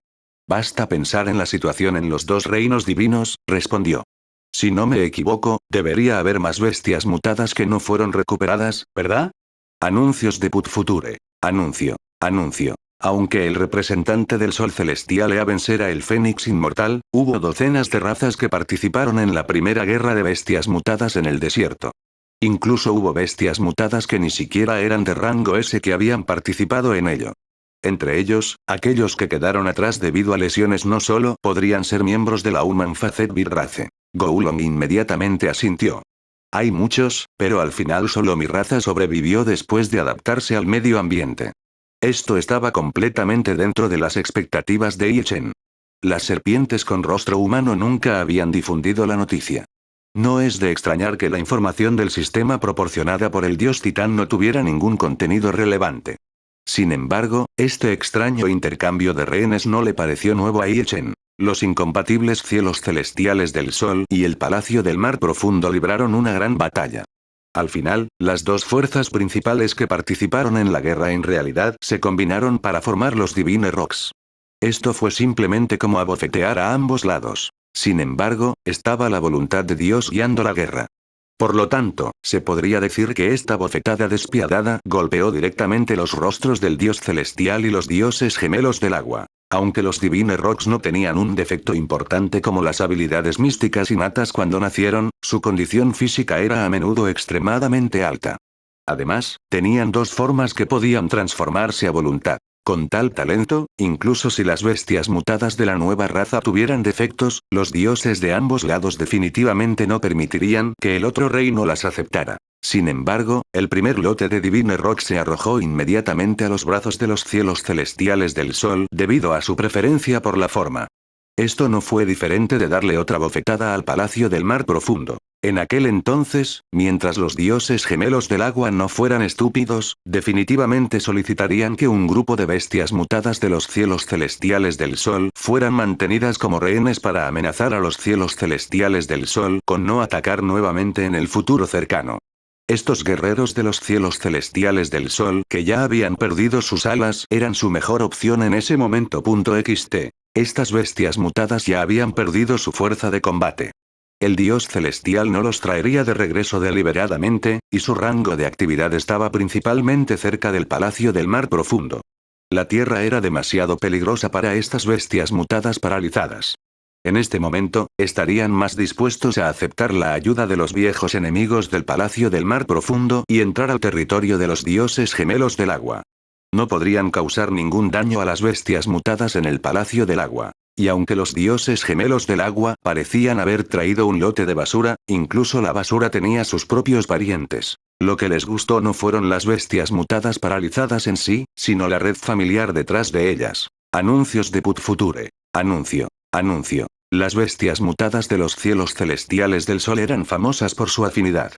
Basta pensar en la situación en los dos reinos divinos, respondió. Si no me equivoco, debería haber más bestias mutadas que no fueron recuperadas, ¿verdad? Anuncios de Put Future. Anuncio. Aunque el representante del sol celestial Eaven era el Fénix inmortal, hubo docenas de razas que participaron en la primera guerra de bestias mutadas en el desierto. Incluso hubo bestias mutadas que ni siquiera eran de rango S que habían participado en ello. Entre ellos, aquellos que quedaron atrás debido a lesiones no solo podrían ser miembros de la Human Facet Race. Goulon inmediatamente asintió. Hay muchos, pero al final solo mi raza sobrevivió después de adaptarse al medio ambiente. Esto estaba completamente dentro de las expectativas de Chen. Las serpientes con rostro humano nunca habían difundido la noticia. No es de extrañar que la información del sistema proporcionada por el dios Titán no tuviera ningún contenido relevante. Sin embargo, este extraño intercambio de rehenes no le pareció nuevo a Chen. Los incompatibles cielos celestiales del sol y el palacio del mar profundo libraron una gran batalla. Al final, las dos fuerzas principales que participaron en la guerra en realidad se combinaron para formar los Divine Rocks. Esto fue simplemente como abofetear a ambos lados. Sin embargo, estaba la voluntad de Dios guiando la guerra. Por lo tanto, se podría decir que esta bofetada despiadada golpeó directamente los rostros del dios celestial y los dioses gemelos del agua. Aunque los Divine Rocks no tenían un defecto importante como las habilidades místicas innatas cuando nacieron, su condición física era a menudo extremadamente alta. Además, tenían dos formas que podían transformarse a voluntad. Con tal talento, incluso si las bestias mutadas de la nueva raza tuvieran defectos, los dioses de ambos lados definitivamente no permitirían que el otro reino las aceptara. Sin embargo, el primer lote de Divine Rock se arrojó inmediatamente a los brazos de los cielos celestiales del sol debido a su preferencia por la forma. Esto no fue diferente de darle otra bofetada al Palacio del Mar Profundo. En aquel entonces, mientras los dioses gemelos del agua no fueran estúpidos, definitivamente solicitarían que un grupo de bestias mutadas de los cielos celestiales del sol fueran mantenidas como rehenes para amenazar a los cielos celestiales del sol con no atacar nuevamente en el futuro cercano. Estos guerreros de los cielos celestiales del sol que ya habían perdido sus alas eran su mejor opción en ese momento. .xt. Estas bestias mutadas ya habían perdido su fuerza de combate. El dios celestial no los traería de regreso deliberadamente, y su rango de actividad estaba principalmente cerca del Palacio del Mar Profundo. La tierra era demasiado peligrosa para estas bestias mutadas paralizadas. En este momento, estarían más dispuestos a aceptar la ayuda de los viejos enemigos del Palacio del Mar Profundo y entrar al territorio de los dioses gemelos del agua. No podrían causar ningún daño a las bestias mutadas en el Palacio del Agua. Y aunque los dioses gemelos del agua parecían haber traído un lote de basura, incluso la basura tenía sus propios parientes. Lo que les gustó no fueron las bestias mutadas paralizadas en sí, sino la red familiar detrás de ellas. Anuncios de Put Future. Anuncio. Anuncio. Las bestias mutadas de los cielos celestiales del sol eran famosas por su afinidad.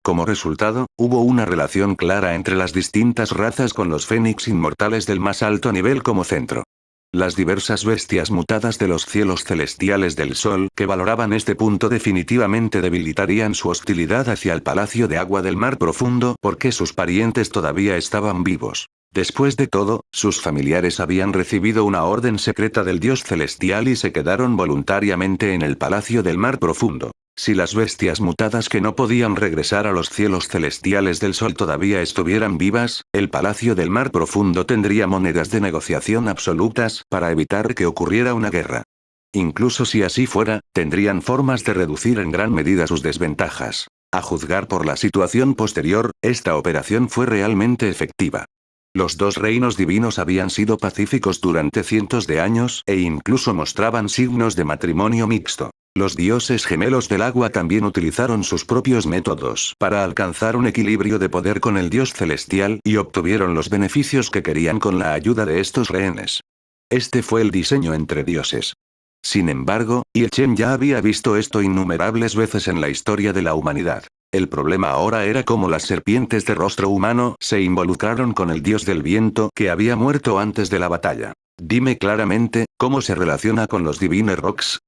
Como resultado, hubo una relación clara entre las distintas razas con los fénix inmortales del más alto nivel como centro. Las diversas bestias mutadas de los cielos celestiales del sol que valoraban este punto definitivamente debilitarían su hostilidad hacia el Palacio de Agua del Mar Profundo porque sus parientes todavía estaban vivos. Después de todo, sus familiares habían recibido una orden secreta del dios celestial y se quedaron voluntariamente en el Palacio del Mar Profundo. Si las bestias mutadas que no podían regresar a los cielos celestiales del sol todavía estuvieran vivas, el Palacio del Mar Profundo tendría monedas de negociación absolutas para evitar que ocurriera una guerra. Incluso si así fuera, tendrían formas de reducir en gran medida sus desventajas. A juzgar por la situación posterior, esta operación fue realmente efectiva. Los dos reinos divinos habían sido pacíficos durante cientos de años e incluso mostraban signos de matrimonio mixto. Los dioses gemelos del agua también utilizaron sus propios métodos para alcanzar un equilibrio de poder con el dios celestial y obtuvieron los beneficios que querían con la ayuda de estos rehenes. Este fue el diseño entre dioses. Sin embargo, Chen ya había visto esto innumerables veces en la historia de la humanidad. El problema ahora era cómo las serpientes de rostro humano se involucraron con el dios del viento que había muerto antes de la batalla. Dime claramente, ¿cómo se relaciona con los Divine Rocks?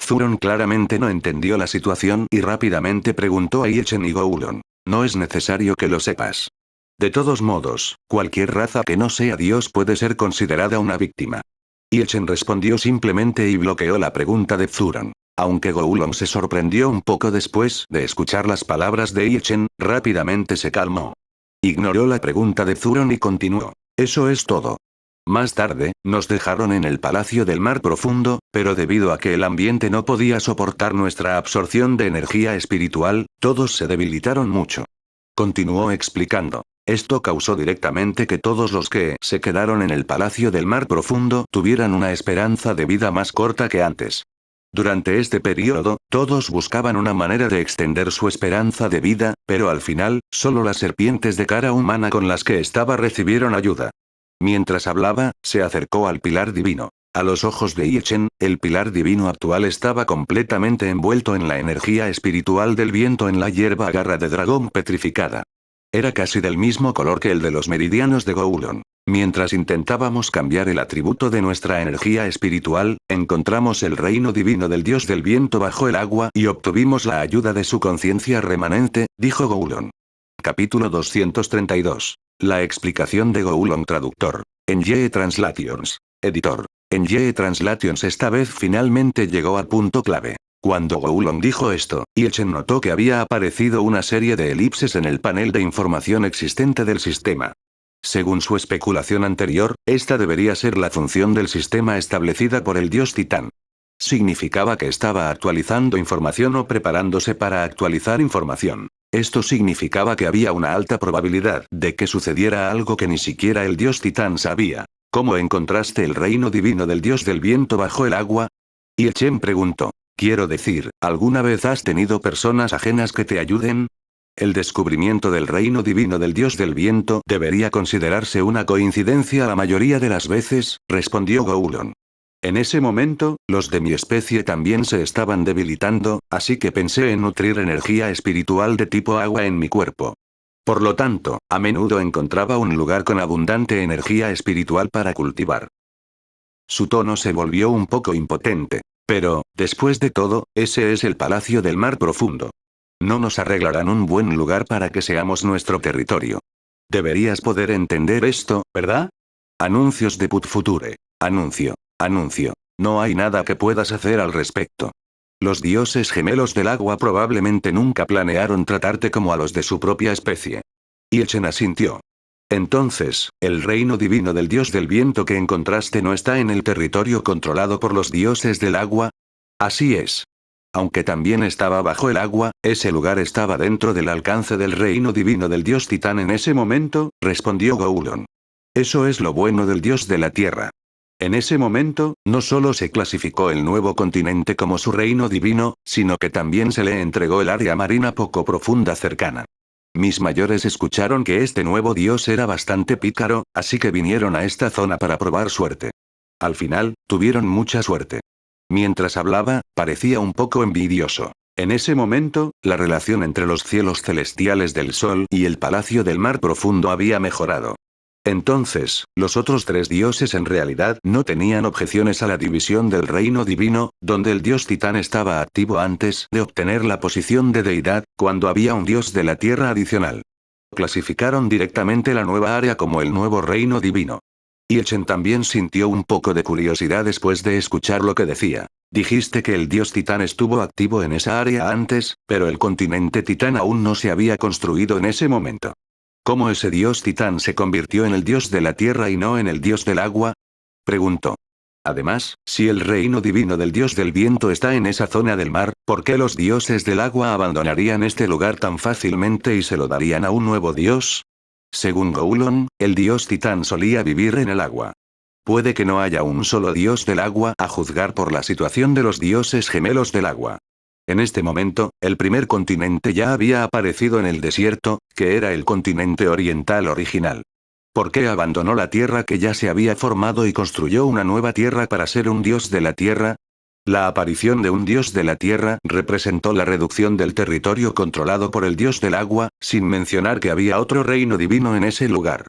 Zuron claramente no entendió la situación y rápidamente preguntó a Chen y Goulon. No es necesario que lo sepas. De todos modos, cualquier raza que no sea dios puede ser considerada una víctima. Chen respondió simplemente y bloqueó la pregunta de Zuron. Aunque Goulon se sorprendió un poco después de escuchar las palabras de Chen, rápidamente se calmó. Ignoró la pregunta de Zuron y continuó. Eso es todo. Más tarde, nos dejaron en el Palacio del Mar Profundo, pero debido a que el ambiente no podía soportar nuestra absorción de energía espiritual, todos se debilitaron mucho. Continuó explicando. Esto causó directamente que todos los que se quedaron en el Palacio del Mar Profundo tuvieran una esperanza de vida más corta que antes. Durante este periodo, todos buscaban una manera de extender su esperanza de vida, pero al final, solo las serpientes de cara humana con las que estaba recibieron ayuda. Mientras hablaba, se acercó al pilar divino. A los ojos de Chen, el pilar divino actual estaba completamente envuelto en la energía espiritual del viento en la hierba garra de dragón petrificada. Era casi del mismo color que el de los meridianos de Goulon. Mientras intentábamos cambiar el atributo de nuestra energía espiritual, encontramos el reino divino del dios del viento bajo el agua y obtuvimos la ayuda de su conciencia remanente, dijo Goulon. Capítulo 232. La explicación de Goulon traductor. En Ye Translations. Editor. En Ye Translations esta vez finalmente llegó al punto clave. Cuando Goulon dijo esto, Chen notó que había aparecido una serie de elipses en el panel de información existente del sistema. Según su especulación anterior, esta debería ser la función del sistema establecida por el dios Titán. Significaba que estaba actualizando información o preparándose para actualizar información. Esto significaba que había una alta probabilidad de que sucediera algo que ni siquiera el dios Titán sabía. ¿Cómo encontraste el reino divino del dios del viento bajo el agua? Y Chen preguntó. Quiero decir, ¿alguna vez has tenido personas ajenas que te ayuden? El descubrimiento del reino divino del dios del viento debería considerarse una coincidencia la mayoría de las veces, respondió Goulon. En ese momento, los de mi especie también se estaban debilitando, así que pensé en nutrir energía espiritual de tipo agua en mi cuerpo. Por lo tanto, a menudo encontraba un lugar con abundante energía espiritual para cultivar. Su tono se volvió un poco impotente. Pero, después de todo, ese es el palacio del mar profundo. No nos arreglarán un buen lugar para que seamos nuestro territorio. Deberías poder entender esto, ¿verdad? Anuncios de Put Future. Anuncio. Anuncio. No hay nada que puedas hacer al respecto. Los dioses gemelos del agua probablemente nunca planearon tratarte como a los de su propia especie. Y Chen asintió. Entonces, el reino divino del dios del viento que encontraste no está en el territorio controlado por los dioses del agua. Así es. Aunque también estaba bajo el agua, ese lugar estaba dentro del alcance del reino divino del dios Titán en ese momento, respondió Goulon. Eso es lo bueno del dios de la tierra. En ese momento, no solo se clasificó el nuevo continente como su reino divino, sino que también se le entregó el área marina poco profunda cercana. Mis mayores escucharon que este nuevo dios era bastante pícaro, así que vinieron a esta zona para probar suerte. Al final, tuvieron mucha suerte. Mientras hablaba, parecía un poco envidioso. En ese momento, la relación entre los cielos celestiales del sol y el palacio del mar profundo había mejorado. Entonces, los otros tres dioses en realidad no tenían objeciones a la división del reino divino, donde el dios Titán estaba activo antes de obtener la posición de deidad, cuando había un dios de la tierra adicional. Clasificaron directamente la nueva área como el nuevo reino divino. Y Chen también sintió un poco de curiosidad después de escuchar lo que decía. Dijiste que el dios Titán estuvo activo en esa área antes, pero el continente Titán aún no se había construido en ese momento. ¿Cómo ese dios Titán se convirtió en el dios de la tierra y no en el dios del agua? Preguntó. Además, si el reino divino del dios del viento está en esa zona del mar, ¿por qué los dioses del agua abandonarían este lugar tan fácilmente y se lo darían a un nuevo dios? Según Goulon, el dios Titán solía vivir en el agua. Puede que no haya un solo dios del agua a juzgar por la situación de los dioses gemelos del agua. En este momento, el primer continente ya había aparecido en el desierto, que era el continente oriental original. ¿Por qué abandonó la tierra que ya se había formado y construyó una nueva tierra para ser un dios de la tierra? La aparición de un dios de la tierra representó la reducción del territorio controlado por el dios del agua, sin mencionar que había otro reino divino en ese lugar.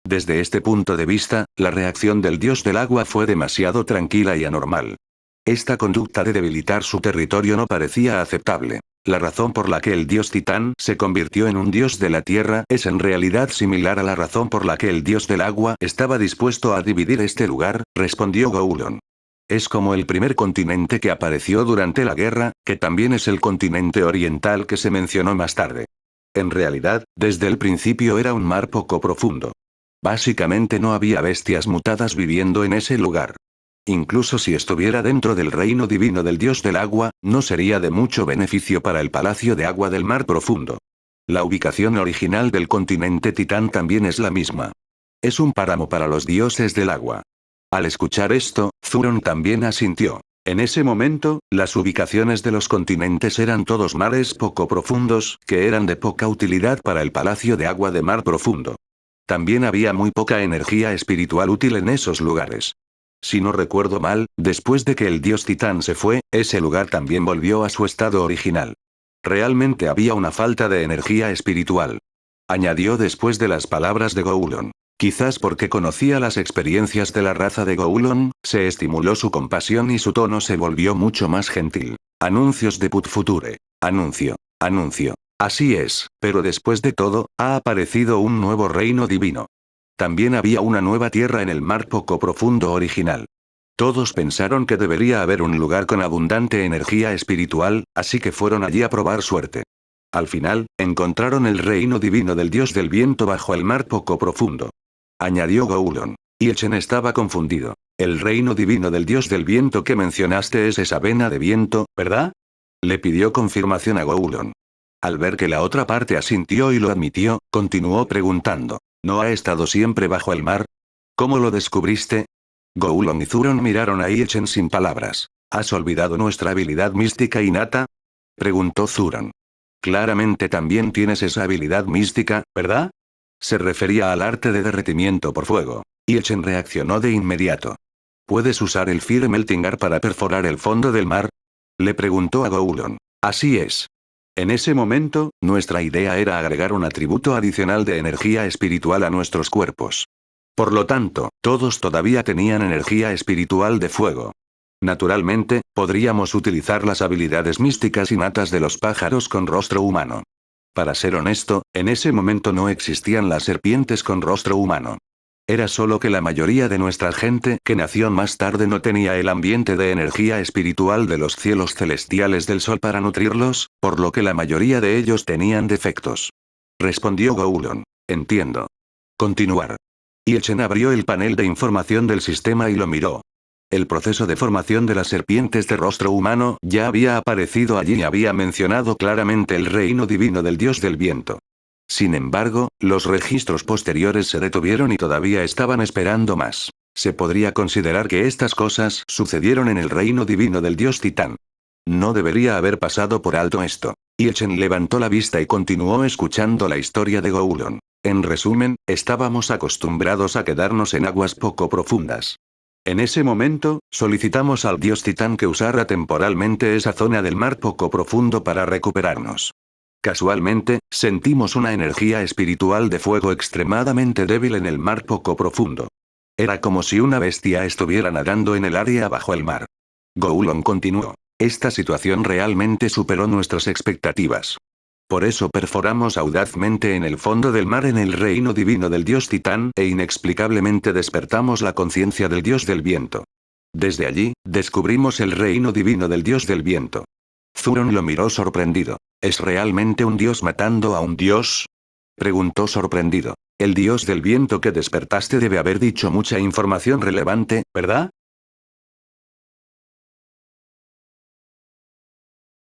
Desde este punto de vista, la reacción del dios del agua fue demasiado tranquila y anormal. Esta conducta de debilitar su territorio no parecía aceptable. La razón por la que el dios Titán se convirtió en un dios de la tierra es en realidad similar a la razón por la que el dios del agua estaba dispuesto a dividir este lugar, respondió Goulon. Es como el primer continente que apareció durante la guerra, que también es el continente oriental que se mencionó más tarde. En realidad, desde el principio era un mar poco profundo. Básicamente no había bestias mutadas viviendo en ese lugar. Incluso si estuviera dentro del reino divino del dios del agua, no sería de mucho beneficio para el palacio de agua del mar profundo. La ubicación original del continente Titán también es la misma. Es un páramo para los dioses del agua. Al escuchar esto, Zuron también asintió. En ese momento, las ubicaciones de los continentes eran todos mares poco profundos, que eran de poca utilidad para el palacio de agua de mar profundo. También había muy poca energía espiritual útil en esos lugares. Si no recuerdo mal, después de que el dios Titán se fue, ese lugar también volvió a su estado original. Realmente había una falta de energía espiritual. Añadió después de las palabras de Goulon. Quizás porque conocía las experiencias de la raza de Goulon, se estimuló su compasión y su tono se volvió mucho más gentil. Anuncios de Put Future. Anuncio. Anuncio. Así es, pero después de todo, ha aparecido un nuevo reino divino. También había una nueva tierra en el mar poco profundo original. Todos pensaron que debería haber un lugar con abundante energía espiritual, así que fueron allí a probar suerte. Al final, encontraron el reino divino del dios del viento bajo el mar poco profundo. Añadió Goulon. Y Chen estaba confundido. El reino divino del dios del viento que mencionaste es esa vena de viento, ¿verdad? Le pidió confirmación a Goulon. Al ver que la otra parte asintió y lo admitió, continuó preguntando. ¿No ha estado siempre bajo el mar? ¿Cómo lo descubriste? Goulon y Zuron miraron a Ichen sin palabras. ¿Has olvidado nuestra habilidad mística innata? Preguntó Zuron. Claramente también tienes esa habilidad mística, ¿verdad? Se refería al arte de derretimiento por fuego. Ichen reaccionó de inmediato. ¿Puedes usar el Fire Melting Art para perforar el fondo del mar? Le preguntó a Goulon. Así es. En ese momento, nuestra idea era agregar un atributo adicional de energía espiritual a nuestros cuerpos. Por lo tanto, todos todavía tenían energía espiritual de fuego. Naturalmente, podríamos utilizar las habilidades místicas innatas de los pájaros con rostro humano. Para ser honesto, en ese momento no existían las serpientes con rostro humano. Era solo que la mayoría de nuestra gente que nació más tarde no tenía el ambiente de energía espiritual de los cielos celestiales del sol para nutrirlos, por lo que la mayoría de ellos tenían defectos. Respondió Goulon. Entiendo. Continuar. Ichen abrió el panel de información del sistema y lo miró. El proceso de formación de las serpientes de rostro humano ya había aparecido allí y había mencionado claramente el reino divino del dios del viento. Sin embargo, los registros posteriores se detuvieron y todavía estaban esperando más. Se podría considerar que estas cosas sucedieron en el reino divino del dios Titán. No debería haber pasado por alto esto. Ichen levantó la vista y continuó escuchando la historia de Goulon. En resumen, estábamos acostumbrados a quedarnos en aguas poco profundas. En ese momento, solicitamos al dios Titán que usara temporalmente esa zona del mar poco profundo para recuperarnos. Casualmente, sentimos una energía espiritual de fuego extremadamente débil en el mar poco profundo. Era como si una bestia estuviera nadando en el área bajo el mar. Goulon continuó. Esta situación realmente superó nuestras expectativas. Por eso perforamos audazmente en el fondo del mar en el reino divino del dios Titán e inexplicablemente despertamos la conciencia del dios del viento. Desde allí, descubrimos el reino divino del dios del viento. Zuron lo miró sorprendido. ¿Es realmente un dios matando a un dios? Preguntó sorprendido. El dios del viento que despertaste debe haber dicho mucha información relevante, ¿verdad?